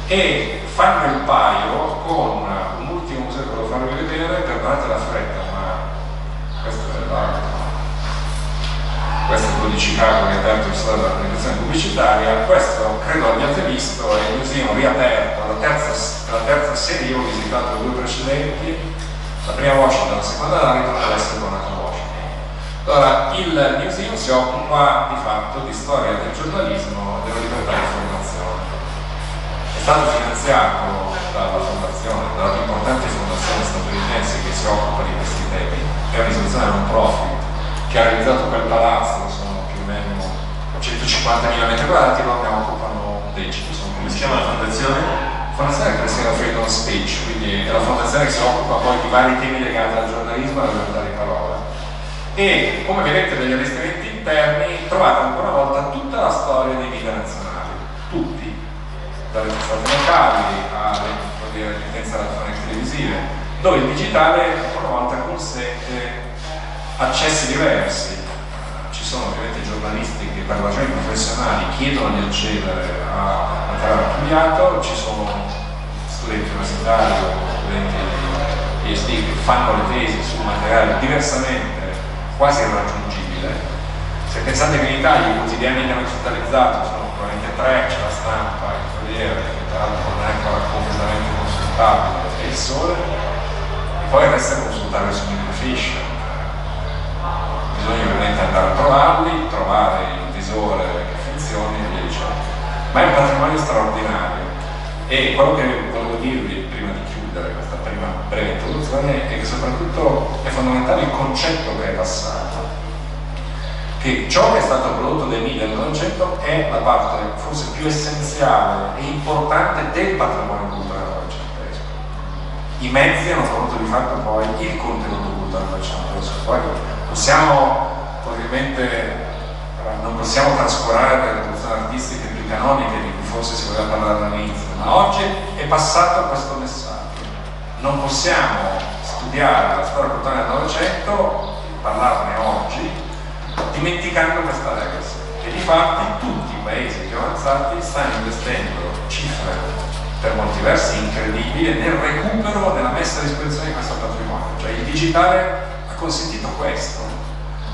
e fanno il paio con un ultimo museo che volevo farvi vedere, perdonate la fretta, ma questo è quello di Chicago che è aperto in storia della comunicazione pubblicitaria. Questo credo abbiate visto, è il museo riaperto, la terza serie. Io ho visitato le due precedenti, la prima a Washington, la seconda a Arlington e l'essere tornato a Washington. Allora, il museo si occupa di fatto di storia del giornalismo e della libertà di informazione. È stato finanziato dalla fondazione, dalla più importante fondazione statunitense che si occupa di questi temi, è un'istituzione non profit che ha realizzato quel palazzo, sono più o meno 150.000 metri quadrati, loro ne occupano 10. Come si chiama la fondazione? Fondazione che si chiama Freedom of Speech, quindi è la fondazione che si occupa poi di vari temi legati al giornalismo e alla libertà di parola. E come vedete dagli allestimenti interni trovate ancora una volta tutta la storia dei media nazionali, tutti, dalle testate locali alle emittenze radiofoniche televisive, dove il digitale ancora una volta consente accessi diversi. Ci sono ovviamente giornalisti che per ragioni professionali chiedono di accedere a materiale archiviato, ci sono studenti universitari o studenti di PhD che fanno le tesi su materiale diversamente quasi irraggiungibile. Se pensate che in Italia i quotidiani che hanno digitalizzato sono probabilmente 3, c'è la Stampa, il Corriere, che tra l'altro non è ancora completamente consultabile, e il Sole, e poi resta consultabile su Microfiche. Bisogna ovviamente andare a trovarli, trovare il visore che funzioni e via dicendo. Ma è un patrimonio straordinario, e quello che volevo dirvi prima di chiudere questa prima breve introduzione è che soprattutto è fondamentale il concetto che è passato, che ciò che è stato prodotto dai media del Novecento è la parte forse più essenziale e importante del patrimonio culturale novecentesco. I mezzi hanno prodotto di fatto poi il contenuto culturale novecentesco. Poi ovviamente non possiamo trascurare le produzioni artistiche più canoniche di cui forse si voleva parlare all'inizio, ma oggi è passato questo messaggio. Non possiamo studiare studiare la storia culturale del Novecento, parlarne oggi, dimenticando questa legacy. E difatti tutti i paesi più avanzati stanno investendo cifre per molti versi incredibili nel recupero, nella messa a disposizione di questo patrimonio. Cioè il digitale ha consentito questo,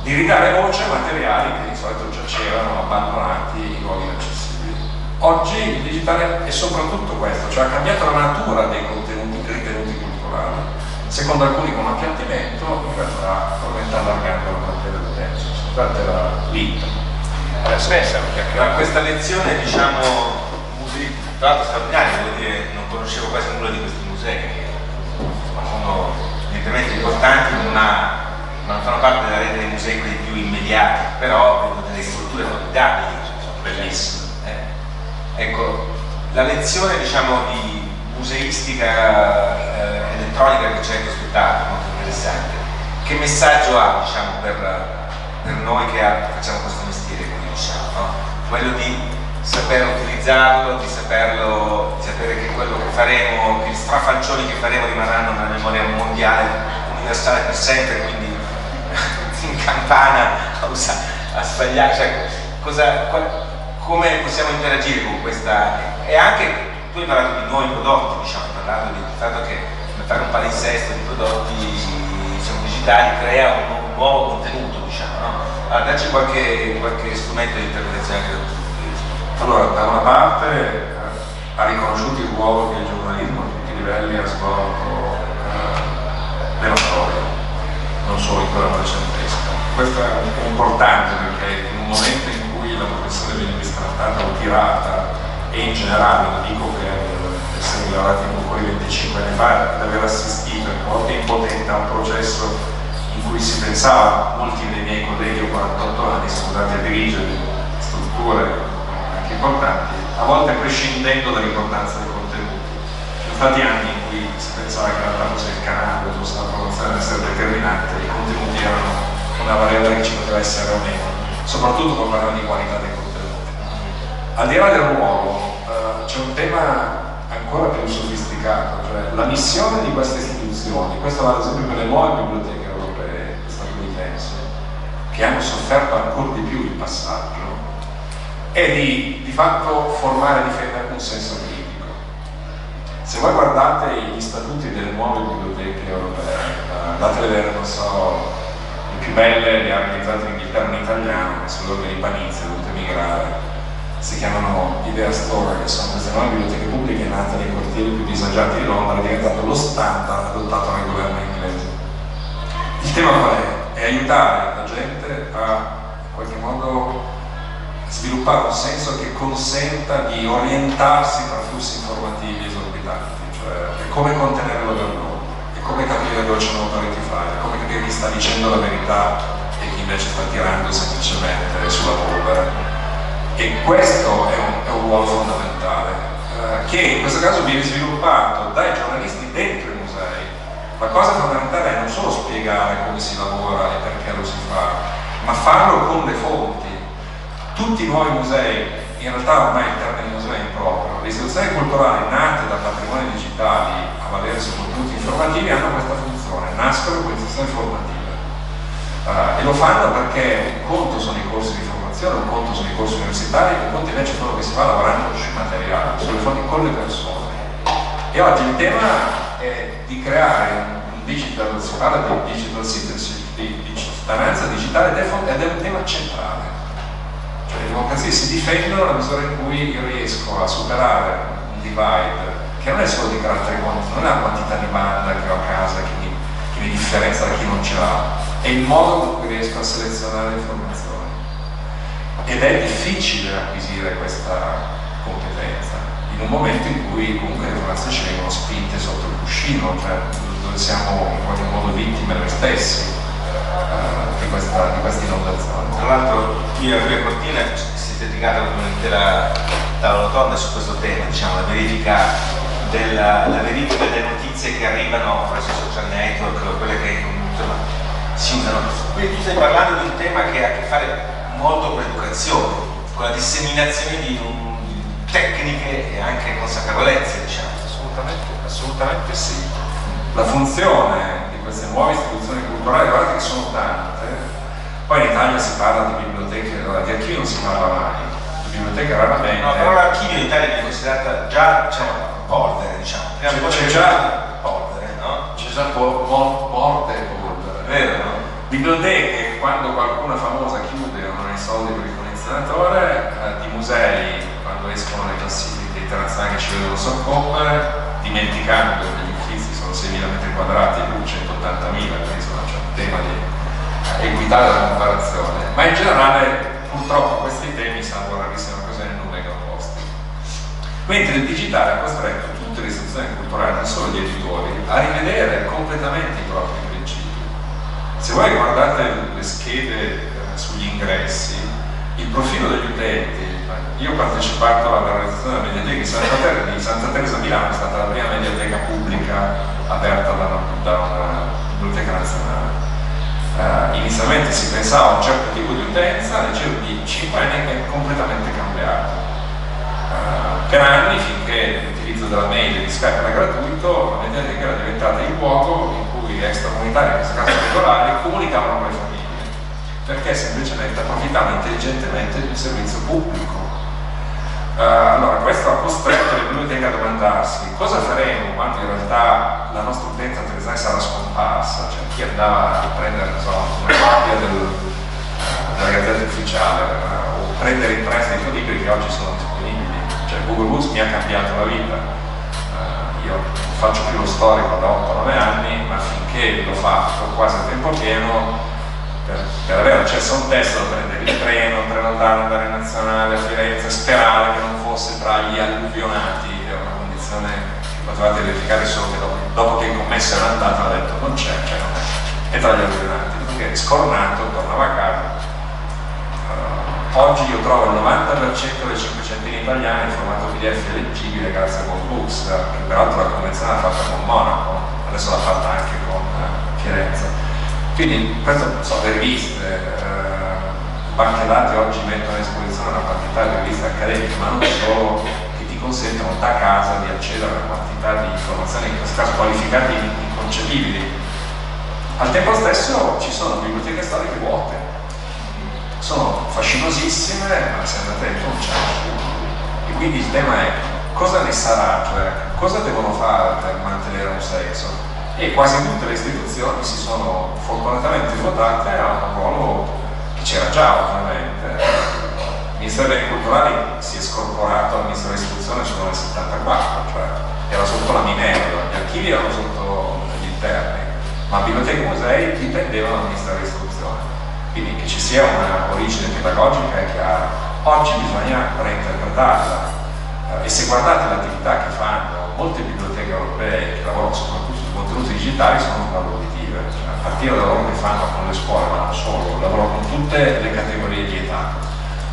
di ridare voce a materiali che di solito giacevano abbandonati in luoghi inaccessibili. Oggi il digitale è soprattutto questo, cioè ha cambiato la natura dei contenuti ritenuti culturali, secondo alcuni con appiattimento, in realtà probabilmente allargando la platea dell'utenza. Scusate la link. Questa lezione, diciamo, musei, tra l'altro straordinaria, devo dire, non conoscevo quasi nulla di questi musei, che sono evidentemente importanti, ma non fanno parte della rete dei musei quelli più immediati, però vedo delle strutture formidabili, sono bellissime. Ecco, la lezione, diciamo, di museistica elettronica che ci hai prospettato, molto interessante. Che messaggio ha, diciamo, per noi che facciamo questo mestiere, come diciamo, no? Quello di saper utilizzarlo, di sapere che quello che faremo, che gli strafalcioni che faremo rimarranno nella memoria mondiale, universale per sempre, quindi in campana a sbagliare, cioè, come possiamo interagire con questa, e anche tu hai parlato di nuovi prodotti, diciamo, hai parlato del fatto che fare un palinsesto di prodotti, diciamo, digitali crea un nuovo contenuto, diciamo, no? Allora, dacci qualche strumento di interpretazione anche da questo punto di vista. Allora, da una parte ha riconosciuto il ruolo che il giornalismo a tutti i livelli ha svolto nella storia, non solo in quella novecentesca. Questo è importante perché in un momento in cui la professione viene bistrattata o tirata, e in generale, non dico per essere lavorati con fuori 25 anni fa, ad aver assistito in modo impotente a un processo in cui si pensava, molti dei miei colleghi ho 48 anni, sono andati a dirigere strutture anche importanti, a volte prescindendo dall'importanza dei contenuti. Sono stati anni in cui si pensava che in realtà fosse il canale, fosse la promozione ad essere determinante, i contenuti erano una variabile che ci poteva essere o meno, soprattutto quando parliamo di qualità dei contenuti. Al di là del ruolo, c'è un tema ancora più sofisticato, cioè la missione di queste istituzioni, questo vale ad esempio per le nuove biblioteche europee statunitensi, che hanno sofferto ancora di più il passaggio, è di fatto formare e difendere un senso critico. Se voi guardate gli statuti delle nuove biblioteche europee, andate a vedere, non so, le più belle le ha realizzate in Inghilterra in italiano, che sono l'ordine di Panizia, dovute migrare, si chiamano Idea Store, che sono queste nuove biblioteche pubbliche nate nei quartieri più disagiati di Londra, è diventato lo standard adottato nel governo inglese. Il tema qual è? È aiutare la gente a in qualche modo sviluppare un senso che consenta di orientarsi tra flussi informativi esorbitanti, cioè è come contenere l'overload, è come capire dove c'è un authority file, è come capire chi sta dicendo la verità e chi invece sta tirando semplicemente sulla polvere. E questo è un ruolo fondamentale, che in questo caso viene sviluppato dai giornalisti dentro i musei. La cosa fondamentale è non solo spiegare come si lavora e perché lo si fa, ma farlo con le fonti. Tutti i nuovi musei, in realtà ormai il termine museo è improprio, le istituzioni culturali nate da patrimoni digitali a valere su contenuti informativi hanno questa funzione, nascono con istituzioni formative. E lo fanno perché un conto sono i corsi di formazione, un conto sono i corsi universitari, un conto invece è quello che si fa lavorando sui materiali, sulle fonti con le persone. E oggi il tema è di creare un digital, si parla di digital citizenship, di cittadinanza digitale, ed è un tema centrale. Cioè le democrazie si difendono nella misura in cui io riesco a superare un divide che non è solo di carattere quantitativo, non è la quantità di banda che ho a casa che mi differenzia da chi non ce l'ha, è il modo con cui riesco a selezionare le informazioni. Ed è difficile acquisire questa competenza in un momento in cui comunque le informazioni ci vengono spinte sotto il cuscino, cioè dove siamo in qualche modo vittime noi stessi di questa inondazione. Tra l'altro io e la Giulia Cortina si è dedicata un'intera tavola rotonda su questo tema, diciamo, la verifica delle notizie che arrivano attraverso i social network, quelle che insomma si usano. Quindi tu stai parlando di un tema che ha a che fare molto con l'educazione, con la disseminazione di tecniche e anche consapevolezze, diciamo. Assolutamente sì. La funzione di queste nuove istituzioni culturali, guardate che sono tante. Poi in Italia si parla di biblioteche, di archivi non si parla mai, di biblioteche raramente. No, però l'archivio in Italia è considerata già, polvere, diciamo. C'è già polvere, no? C'è già morte e polvere. Vero, no? Biblioteche, quando qualcuna famosa chiude o non ha i soldi per il condizionatore, di musei, quando escono le classifiche internazionali che ci vedono soccombere, dimenticando che gli uffizi sono 6.000 metri quadrati e lui 180.000, quindi insomma c'è un tema di equità della comparazione. Ma in generale, purtroppo, questi temi, salvo rarissime occasioni, non vengono posti. Mentre il digitale ha costretto tutte le istituzioni culturali, non solo gli editori, a rivedere completamente i propri principi. Se voi guardate le schede sugli ingressi, il profilo degli utenti, io ho partecipato alla realizzazione della mediateca di Santa Teresa a Milano, è stata la prima mediateca pubblica aperta da una biblioteca nazionale. Inizialmente si pensava a un certo tipo di utenza, nel giro di 5 anni è completamente cambiato. Per anni, finché l'utilizzo della mail e di Skype era gratuito, la mediateca era diventata il luogo in cui extracomunitari, in questo caso regolari, comunicavano con le famiglie, perché semplicemente approfittavano intelligentemente del servizio pubblico. Allora, questo ha costretto le biblioteche a domandarsi cosa faremo quando in realtà la nostra utenza televisale sarà scomparsa, cioè chi andava a prendere una copia della Gazzetta Ufficiale o prendere in prestito libri che oggi sono disponibili. Cioè Google Books mi ha cambiato la vita. Io non faccio più lo storico da 8-9 anni, ma finché l'ho fatto quasi a tempo pieno, per avere accesso a un testo da prendere il treno, prenotare, andare in nazionale a Firenze, sperare che non fosse tra gli alluvionati, è una condizione che potevate verificare solo che dopo che il commesso era andato ha detto non c'è, non è tra gli alluvionati, perché scornato tornava a casa. Oggi io trovo il 90% delle 500 italiane in formato PDF leggibile grazie a Google che peraltro la convenzione l'ha fatta con Monaco, adesso l'ha fatta anche con Firenze. Quindi questo, le riviste, banche dati oggi mettono a disposizione una quantità di riviste accademiche, ma non solo, che ti consentono da casa di accedere a una quantità di informazioni, in questo caso qualificate, inconcepibili. Al tempo stesso ci sono biblioteche storiche vuote, sono fascinosissime, ma se andate dentro non c'è nessuno. E quindi il tema è cosa ne sarà, cioè cosa devono fare per mantenere un senso. E quasi tutte le istituzioni si sono fortunatamente votate a un ruolo che c'era già ovviamente. Il Ministero dei Beni Culturali si è scorporato al Ministero dell'Istruzione solo nel 74, cioè era sotto la Minerva, gli archivi erano sotto gli interni, ma biblioteche e musei dipendevano dal Ministero dell'Istruzione. Quindi che ci sia una origine pedagogica è chiaro. Oggi bisogna reinterpretarla e se guardate l'attività che fanno molte biblioteche europee che lavorano soprattutto sui contenuti digitali sono collaborative, cioè a partire dal lavoro che fanno con le scuole, ma non solo, lavorano con tutte le categorie di età.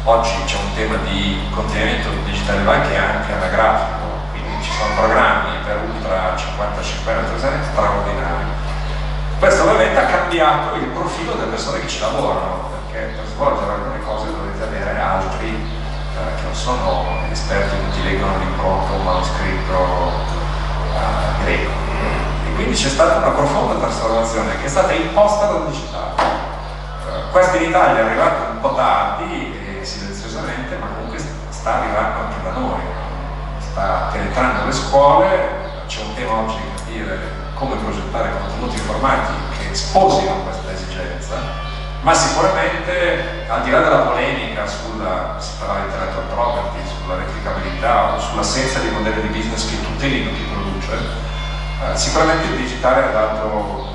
Oggi c'è un tema di contenimento digitale anche anagrafico, quindi ci sono programmi per ultra 55 anni straordinari. Questo ovviamente ha cambiato il profilo delle persone che ci lavorano, perché per svolgere alcune cose dovete avere altri che non sono esperti che ti leggono l'impronto o un manoscritto greco. E quindi c'è stata una profonda trasformazione che è stata imposta dal digitale. Questo in Italia è arrivato un po' tardi e silenziosamente, ma comunque sta arrivando anche da noi, sta penetrando le scuole. C'è un tema oggi di capire come progettare contenuti informatici che sposino questa esigenza, ma sicuramente al di là della polemica sulla intellectual property, sulla replicabilità o sull'assenza di modelli di business che tutelino chi produce, sicuramente il digitale ha dato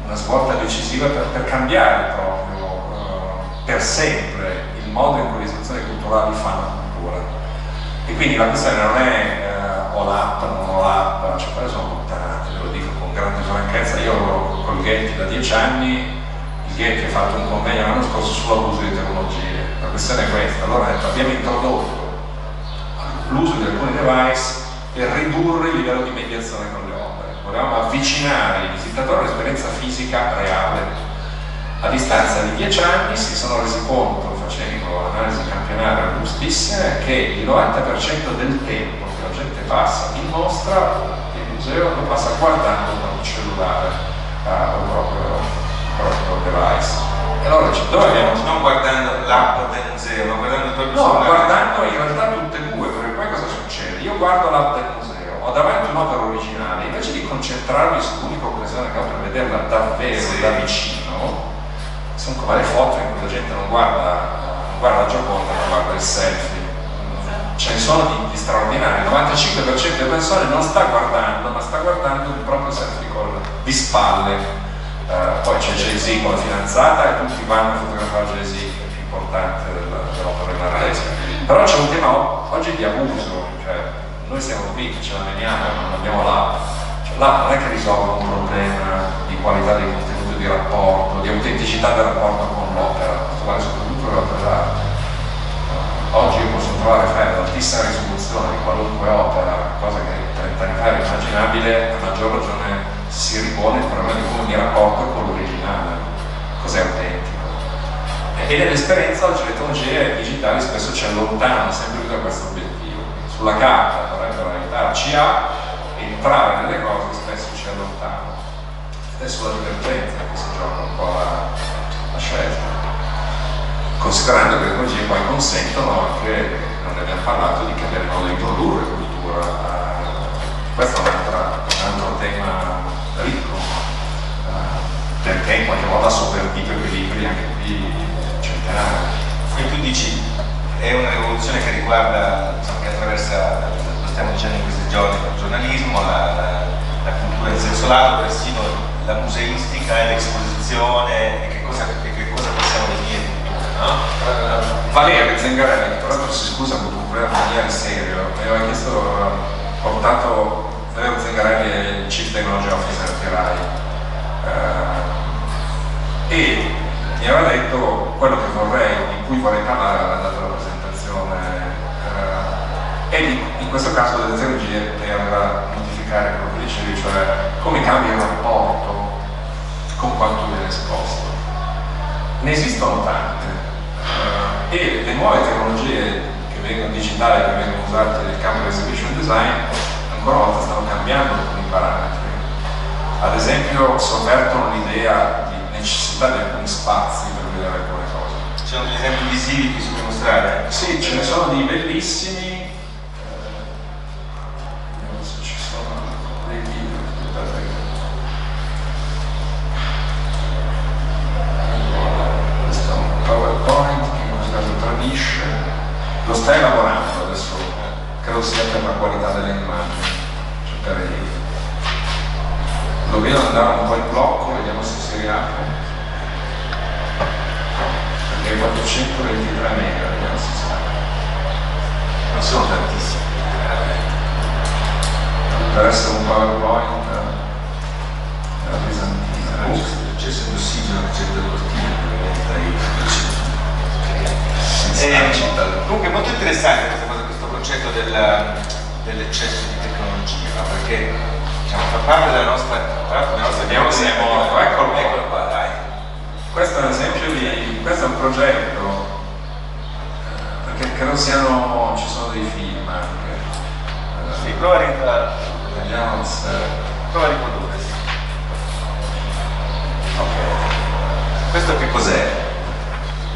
una svolta decisiva per cambiare proprio per sempre il modo in cui le istituzioni culturali fanno cultura. E quindi la questione non è ho l'app, non ho l'app, cioè quelle sono puttanate, ve lo dico con grande franchezza. Io lavoro col Getty da 10 anni, il Getty ha fatto un convegno l'anno scorso sull'abuso di tecnologie. La questione è questa: allora abbiamo introdotto l'uso di alcuni device per ridurre il livello di mediazione con le opere. Volevamo avvicinare i visitatori all'esperienza fisica reale. A distanza di 10 anni si sono resi conto, facendo analisi campionarie robustissime, che il 90% del tempo che la gente passa in mostra, il museo lo passa guardando con il cellulare. proprio device. E allora dove abbiamo... Non guardando l'app del museo, ma guardando il proprio No, cellulare. guardando in realtà tutte e due, perché poi cosa succede? Io guardo l'app del museo, ho davanti un'opera originale, invece di concentrarmi sull'unica occasione che ho per vederla davvero da vicino, sono come le foto in cui la gente non guarda la Gioconda, ma guarda il selfie. Ce ne sono di straordinari, il 95% delle persone non sta guardando, ma sta guardando il proprio selfie di spalle. Poi c'è Jay-Z con la fidanzata e tutti vanno a fotografare Jay-Z, che è più importante dell'opera dell'artista. Però c'è un tema oggi di abuso, cioè noi siamo qui, ce la veniamo, non abbiamo l'app. Cioè, l'app non è che risolve un problema di qualità dei contenuti, di rapporto, di autenticità del rapporto con l'opera, questo vale soprattutto per l'opera d'arte. Oggi io posso trovare file ad altissima risoluzione di qualunque opera, cosa che 30 anni fa era immaginabile, a maggior ragione si ripone il problema di come mi rapporto con l'originale, cos'è autentico. E nell'esperienza oggi le tecnologie digitali spesso ci allontanano sempre più da questo obiettivo. Sulla carta dovrebbero aiutarci a entrare nelle cose, spesso ci allontanano. Ed è sulla divergenza che si gioca un po' la scelta. Considerando che le tecnologie poi consentono anche, non ne abbiamo parlato, di cambiare modo di produrre cultura. Questo è un altro tema ricco, perché in qualche modo ha sovvertito equilibri anche qui centenari. E tu dici, è una rivoluzione che riguarda, diciamo, che attraversa, lo stiamo dicendo in questi giorni, il giornalismo, la cultura in senso lato, persino la museistica e l'esposizione, e che cosa possiamo definire. No? Valerio Zengarelli, tra l'altro si scusa con un problema familiare serio, mi aveva chiesto, portato Valerio Zengarelli è il Chief Technology Officer di RAI, e mi aveva detto quello che vorrei, di cui vorrei parlare, aveva dato la presentazione, e in questo caso delle tecnologie per modificare quello che dicevi, cioè come cambia il rapporto con quanto viene esposto. Ne esistono tante. E le nuove tecnologie che vengono digitali, che vengono usate nel campo dell'exhibition design, ancora una volta stanno cambiando alcuni parametri. Ad esempio sovvertono l'idea di necessità di alcuni spazi per vedere alcune cose. Ci sono degli esempi visivi che si può mostrare? Sì, ce ne sono di bellissimi. Vediamo se ci sono dei video. Questo è un PowerPoint che in questo caso tradisce. Lo stai lavorando adesso, credo sia per la qualità delle immagini. Cioè per lo vedo andare un po' in blocco, vediamo se si riapre. Perché è 423 mega, vediamo se si apre. Non sono tantissimi. Per essere un PowerPoint era pesantino. C'è sempre ossigeno che c'è del cortile comunque è molto interessante questa cosa, questo concetto dell'eccesso di tecnologia, no? Perché diciamo, fa parte della nostra Vediamo se è morto, eccolo qua, dai. Questo è un esempio di, questo è un progetto, perché credo ci sono dei film anche. Sì, prova a Vediamo se... riprodurre, sì. Ok. Questo che cos'è?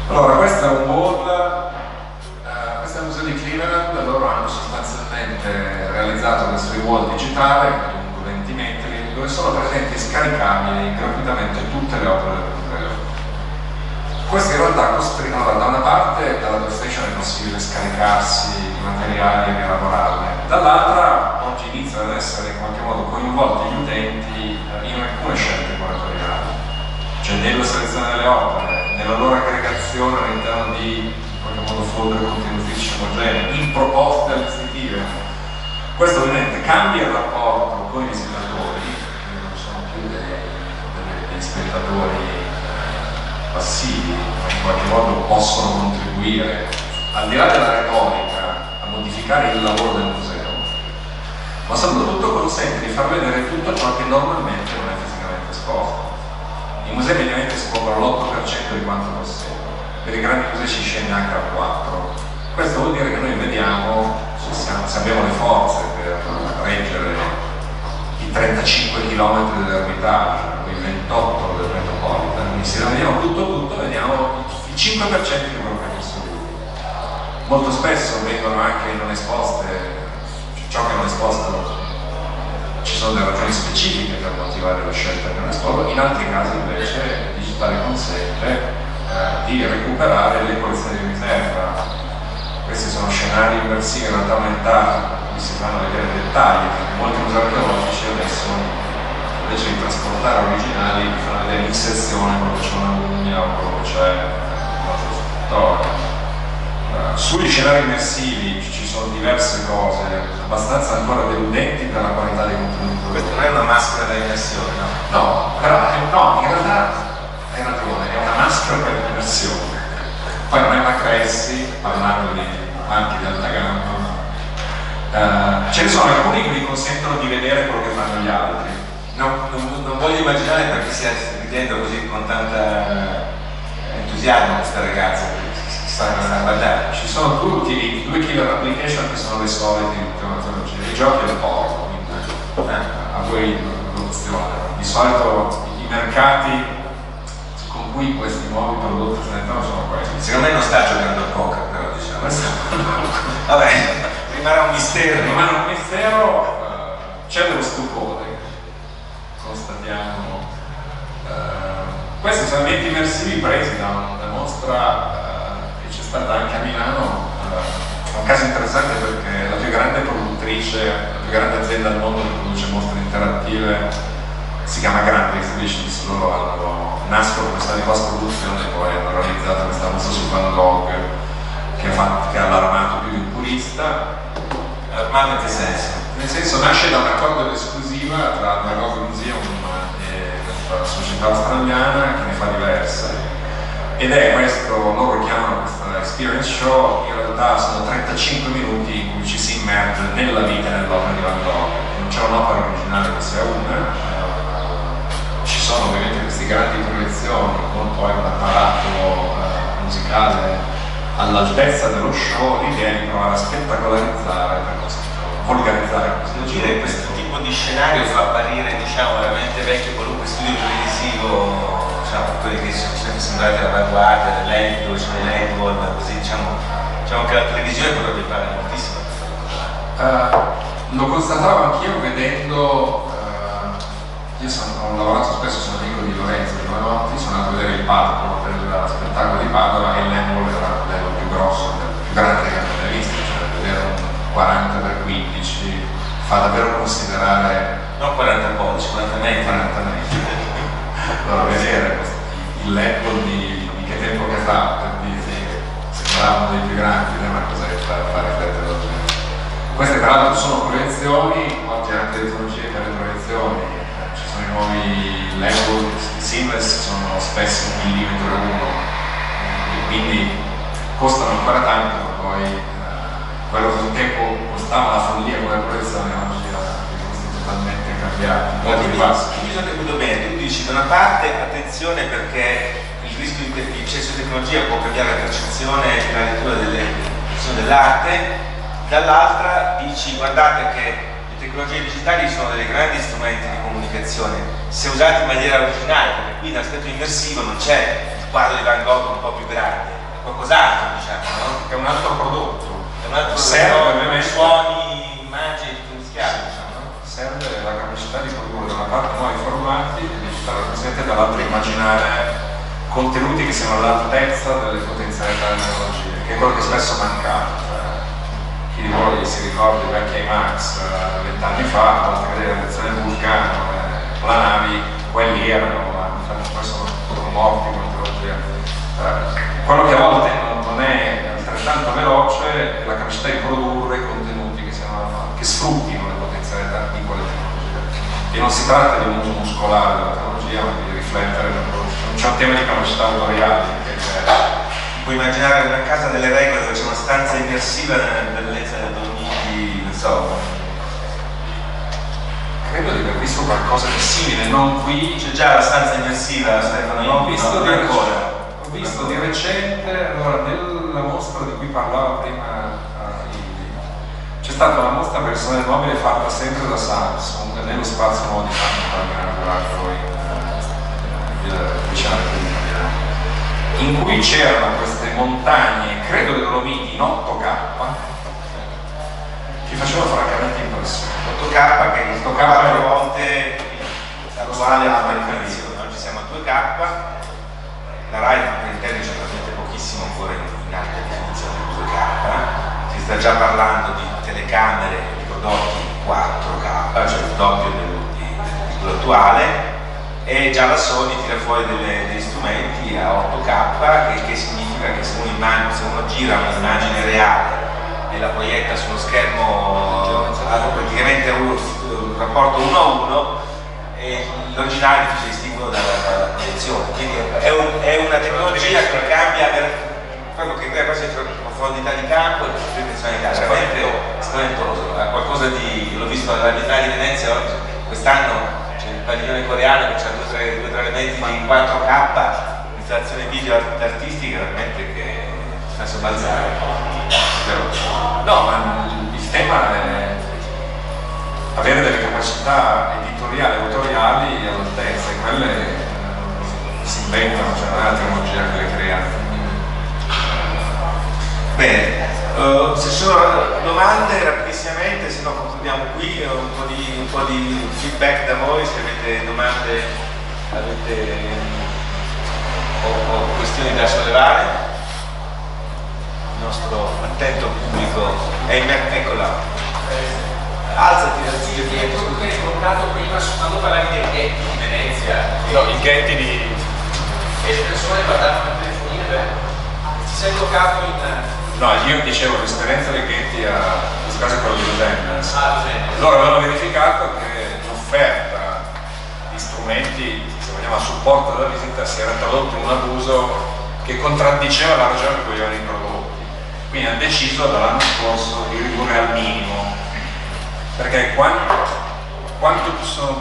Allora, questo è un wall, questo è il museo di Cleveland, loro hanno sostanzialmente realizzato questo wall digitale, lungo 20 metri, dove sono presenti scaricabili gratuitamente tutte le opere del museo. Questo in realtà costringono da una parte, dalla PlayStation è possibile scaricarsi i materiali e rielaborarli, dall'altra oggi iniziano ad essere in qualche modo coinvolti gli utenti in alcune scelte curatoriali, cioè nella selezione delle opere, nella loro aggregazione all'interno di in qualche modo folder contenuti omogenei, in proposte all'istitutive. Questo ovviamente cambia il rapporto con i visitatori, che non sono più degli spettatori passivi, ma in qualche modo possono contribuire, al di là della retorica, a modificare il lavoro del museo, ma soprattutto consente di far vedere tutto ciò che normalmente non è fisicamente esposto. I musei mediamente scoprono l'8% di quanto possiedono, per i grandi musei si scende anche al 4%. Questo vuol dire che noi vediamo se abbiamo le forze per reggere i 35 km dell'Ermitage, i quindi se vediamo tutto vediamo il 5% di quello che è messo lì. Molto spesso vengono anche non esposte, ciò che non è esposto, ci sono delle ragioni specifiche per motivare la scelta che non esposto, in altri casi invece il digitale consente di recuperare le collezioni di riserva. Questi sono scenari immersivi in realtà aumentata, in cui si fanno vedere dettagli, perché molti musei archeologici adesso invece di trasportare originali vi fanno vedere l'inserzione, quello che c'è una mummia o quello che c'è una storia. Sugli scenari immersivi ci sono diverse cose abbastanza ancora deludenti per la qualità dei contenuti. Questa non è una maschera da immersione, no? No, però no, in realtà hai ragione, è una maschera per l'immersione. Poi non è una Cressi, parlando di marchi di alta gamma. Ce ne sono alcuni che vi consentono di vedere quello che fanno gli altri. Non voglio immaginare perché stia ridendo così con tanta entusiasmo questa ragazza che si sta a guardare. Ci sono due killer application che sono le solite in tecnologia, i giochi e il porno, quindi a voi l'opzione. Di solito i mercati con cui questi nuovi prodotti si mettono sono questi. Secondo me non sta giocando a poker, però diciamo. Vabbè, rimarrà un mistero. Rimane un mistero, c'è dello stupore, constatiamo. Questi sono eventi immersivi presi da una mostra che c'è stata anche a Milano. È un caso interessante perché la più grande produttrice, la più grande azienda al mondo che produce mostre interattive si chiama Grande Exhibitions. Loro nascono questa di post produzione e poi hanno realizzato questa mostra su Van Gogh che ha allarmato più di un purista. Ma in che senso? Nel senso, nasce da un accordo esclusiva tra Van Gogh Museum e questa società australiana che ne fa diverse, ed è questo, loro chiamano questa experience show, in realtà sono 35 minuti in cui ci si immerge nella vita e nell'opera di Van Gogh. Non c'è un'opera originale che sia una, ci sono ovviamente queste grandi proiezioni con poi un apparato musicale all'altezza dello show, l'idea è di provare a spettacolarizzare, per volgarizzare Devo dire, questo tipo di scenario fa apparire, diciamo, veramente vecchio qualunque studio televisivo, diciamo, quelli che sono sempre sembrati all'avanguardia, dell'ED, dove sono i LED, così, diciamo che la televisione potrebbe fare moltissimo. Lo constatavo anch'io vedendo, ho lavorato spesso, sono amico di Lorenzo di Manotti, sono andato a vedere il palco per lo spettacolo di Padova e l'Embol era quello più grosso, più grande che abbiamo mai visto, cioè vedere un 40x15 fa davvero considerare. Non 40 pollici, 40 metri. 40 metri. Allora vedere il L'Embol di che tempo che fa, per dire, sembrava uno dei più grandi, è una cosa che fa riflettere la gente. Queste tra l'altro sono proiezioni, oggi anche le tecnologie per le proiezioni. Ci sono i nuovi Lego seamless, sono spesso 1 millimetro e 1, e quindi costano ancora tanto, ma poi quello che un tempo costava la follia come proiezione oggi è totalmente cambiato. Quindi bisogna capire bene, tu dici da una parte attenzione perché il rischio di eccesso di tecnologia può cambiare la percezione e la lettura dell'arte, dall'altra dici guardate che le tecnologie digitali sono dei grandi strumenti di comunicazione se usati in maniera originale, perché qui in aspetto immersivo non c'è il quadro di Van Gogh un po' più grande, è qualcos'altro, diciamo, no? È un altro prodotto. È un altro serve suoni, immagini, tutto mischiato, diciamo, no? Serve la capacità di produrre da una parte nuovi formati, il digitale consente dall'altra immaginare contenuti che siano all'altezza delle potenzialità delle tecnologie, che è quello che spesso mancava. Chi di voi si ricorda i vecchi IMAX 20 anni fa, a volte vedere la lezione del vulcano, la navi, quelli erano, infatti poi sono morti con tecnologia. Quello che a volte non è altrettanto veloce è la capacità di produrre contenuti che sfruttino le potenzialità di quelle tecnologie. E non si tratta di un uso muscolare della tecnologia, ma di riflettere nella produzione. C'è un tema di capacità autoriali che c'è. Puoi immaginare una casa delle regole dove c'è una stanza immersiva nella bellezza dei dormiti, non so. Credo di aver visto qualcosa di simile, non qui. C'è già la stanza immersiva, Stefano? Ho visto, no, ho visto di recente, allora nella mostra di cui parlava prima c'è stata una mostra personale mobile fatta sempre da Samsung nello spazio nuovo di Samsung che ha inaugurato vicino alla in cui c'erano queste montagne, credo le Dolomiti, in 8K, che facevano francamente impressione. 8K che è 4 volte l'attuale americanizzazione. Oggi siamo a 2K, la RAI intende c'è praticamente pochissimo ancora in alta definizione di 2K, si sta già parlando di telecamere di prodotti 4K, cioè il doppio di quello attuale, e già la Sony tira fuori degli strumenti a 8K, che significa che se uno gira un'immagine reale e la proietta sullo schermo praticamente un rapporto 1 a 1, l'originale si distingue dalla proiezione, quindi è una tecnologia che cambia quello che crea questa profondità di campo e tridimensionalità, veramente spaventoso. Ha qualcosa di, l'ho visto alla Biennale di Venezia oggi, quest'anno c'è il padiglione coreano che ha due o tre elementi di 4K, installazione video artistica veramente che fa sobbalzare. No, ma il tema è avere delle capacità editoriali, autoriali all'altezza, e quelle si inventano, cioè non è la tecnologia che le crea. Bene, se ci sono domande rapidissimamente, se no concludiamo qui, un po' di feedback da voi, se avete domande o questioni da sollevare. Il nostro attento pubblico è eccola, alzati dal sito che hai smontato prima quando parlavi dei ghetti di Venezia, i ghetti di e le persone guardavano il telefonino, ti sei toccato in... No, io dicevo l'esperienza dei ghetti a questo caso è quello di Los Angeles. Loro avevano verificato che l'offerta di strumenti, se vogliamo, a supporto della visita si era tradotto in un abuso che contraddiceva la ragione per cui avevano i prodotti. Quindi hanno deciso dall'anno scorso di ridurre al minimo, perché quanto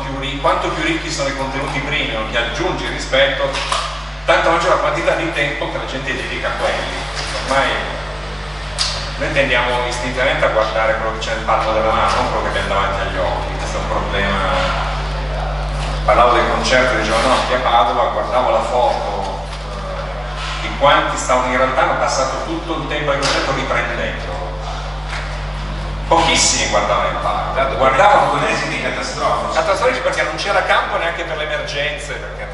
più ricchi sono i contenuti premium che aggiungi rispetto, tanto maggiore la quantità di tempo che la gente dedica a quelli. Ormai noi tendiamo istintivamente a guardare quello che c'è nel palmo della mano, non quello che abbiamo davanti agli occhi. Questo è un problema. Parlavo del concerto di Giovanotti a Padova, guardavo la foto di quanti stavano in realtà, hanno passato tutto il tempo del concerto riprendendo. Pochissimi guardavano il palco, guardavano con esiti catastrofici perché non c'era campo neanche per le emergenze, perché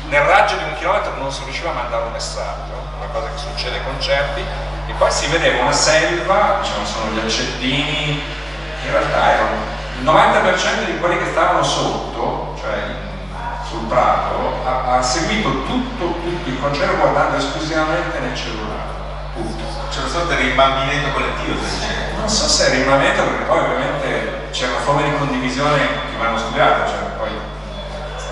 nel raggio di 1 chilometro non si riusciva a mandare un messaggio, una cosa che succede ai concerti, e poi si vedeva una selva, diciamo sono gli accendini, in realtà erano il 90% di quelli che stavano sotto, cioè sul prato, ha seguito tutto il concerto guardando esclusivamente nel cellulare. C'è una sorta di rimbambimento collettivo, non so se è rimbambimento, perché poi ovviamente c'è una forma di condivisione che vanno studiate, cioè poi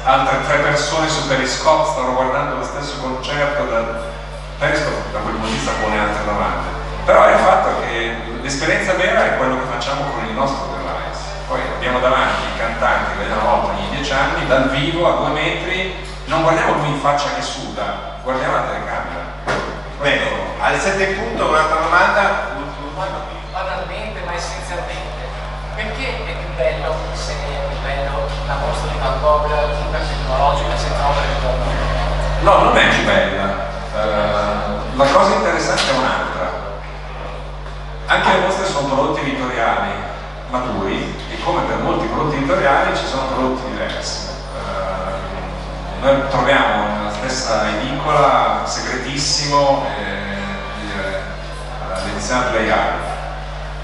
altre 3 persone su Periscope stanno guardando lo stesso concerto, Periscope da quel punto di vista pone altre domande, però è il fatto che l'esperienza vera è quello che facciamo con il nostro device. Poi abbiamo davanti i cantanti che vediamo una volta ogni 10 anni, dal vivo a 2 metri, non guardiamo lui in faccia che suda, guardiamo la telecamera. Bene, alle 7 punto un'altra domanda. Banalmente ma essenzialmente, perché è più bello, se è più bello, la mostra di Van Gogh ipertecnologica senza opere di Van Gogh? No, non è più bella. La cosa interessante è un'altra. Anche le mostre sono prodotti editoriali maturi, e come per molti prodotti editoriali ci sono prodotti diversi. Noi troviamo nella stessa edicola Segretissimo l'edizione Playard,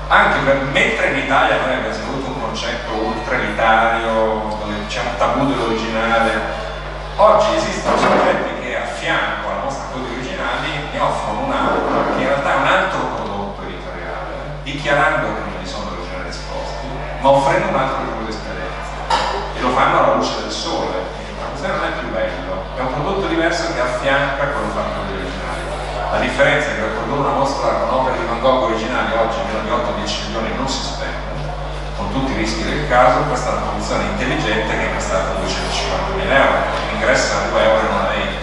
anche mentre in Italia noi abbiamo avuto un concetto ultra elitario dove c'è un tabù dell'originale, oggi esistono soggetti che a fianco alla mostra prodotti originali ne offrono un altro che in realtà è un altro prodotto editoriale, dichiarando che non gli sono originali esposti, ma offrendo un altro tipo di esperienza, e lo fanno alla luce del sole. Non è più bello, è un prodotto diverso che affianca quello fatto dagli originali. La differenza è che per produrre una mostra con opere di Van Gogh originali oggi meno di 8-10 milioni non si spendono, con tutti i rischi del caso. Questa è una produzione intelligente che è costata 250.000 euro, l'ingresso a 2 euro non avevi.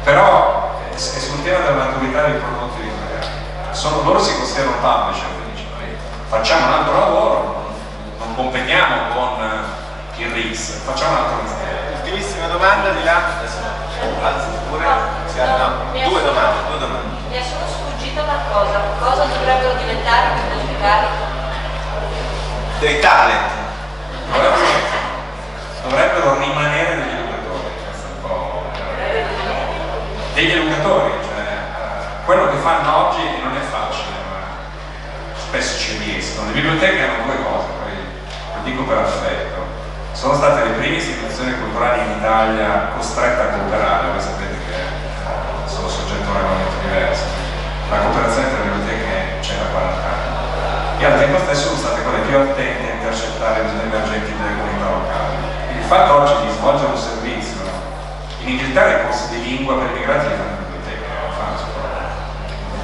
Però è sul tema della maturità dei prodotti editoriali. Loro si considerano publisher, quindi facciamo un altro lavoro, non competiamo con il RIS, facciamo un altro mestiere. Ultimissima domanda di là, adesso alzo pure. iniziare? No, due domande. Mi è solo sfuggita una cosa. Cosa dovrebbero diventare i bibliotecari? Dei talent. Dovrebbero rimanere degli educatori, questo è un po' degli educatori, cioè quello che fanno oggi non è facile, ma spesso ci riescono. Le biblioteche hanno due cose, poi lo dico per affetto. Sono state le prime istituzioni culturali in Italia costrette a cooperare, voi sapete che sono soggetto a un regolamento diverso. La cooperazione tra le biblioteche c'è da 40 anni. E al tempo stesso sono state quelle più attente a intercettare le bisogni emergenti delle comunità locali. Il fatto oggi di svolgere un servizio, in Inghilterra i corsi di lingua per i migrati li fanno le biblioteche, non fanno scuola.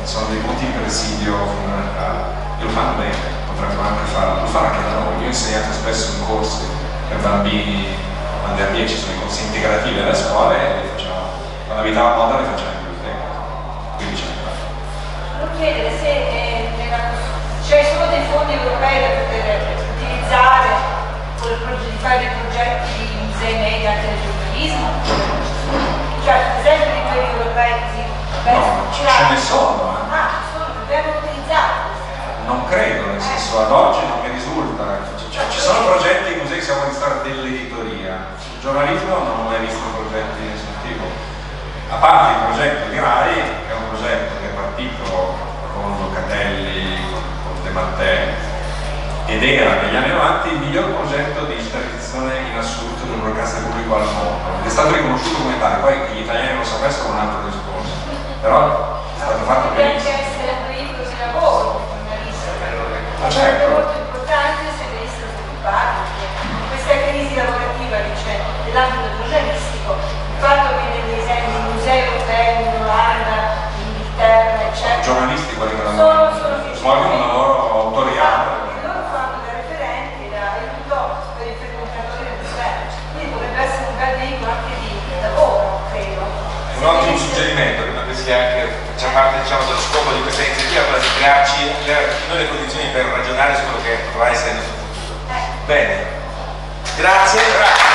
Sono dei punti di presidio fondamentali. E lo fanno bene, potrebbero anche farlo. Lo fanno anche da noi. Io ho insegnato spesso in corsi per bambini under 10, sono i corsi integrativi alle scuole e li facciamo. Quando abitavo a Modena li facciamo in biblioteca. 15 anni fa. Volevo chiedere se ci sono dei fondi europei da poter utilizzare di fare dei progetti di musei media anche del giornalismo, cioè per esempio di quelli europei così ce ne sono. Dobbiamo utilizzarli. Non credo, nel senso ad oggi non mi risulta. Cioè, ci sono progetti in musei che siamo di stare dell'editoria. Sul giornalismo non ho mai visto progetti di nessun tipo. A parte il progetto di RAI, che è un progetto che è partito con Locatelli, con De Mattei, ed era negli anni 90 il miglior progetto di digitalizzazione in assoluto del broadcast pubblico al mondo. Ed è stato riconosciuto come tale, poi che gli italiani lo sapessero è un altro discorso. Però è stato fatto Deve benissimo. anche essere un veicolo di lavoro, giornalista. Ma certo. È molto importante se venisse sviluppato, perché in questa crisi lavorativa che c'è nell'ambito giornalistico, il fatto che negli esempi musei europei in Olanda, in Inghilterra, eccetera, I giornalisti quelli che svolgono un lavoro autoriale. loro fanno da referenti, da aiuto per i frequentatori del museo. Quindi dovrebbe essere un bel veicolo anche di lavoro, credo. È un ottimo suggerimento, credo che sia anche, faccia parte diciamo, dello scopo di questa iniziativa, quella di creare noi le condizioni per ragionare su quello che potrà essere il nostro futuro. Bene, grazie.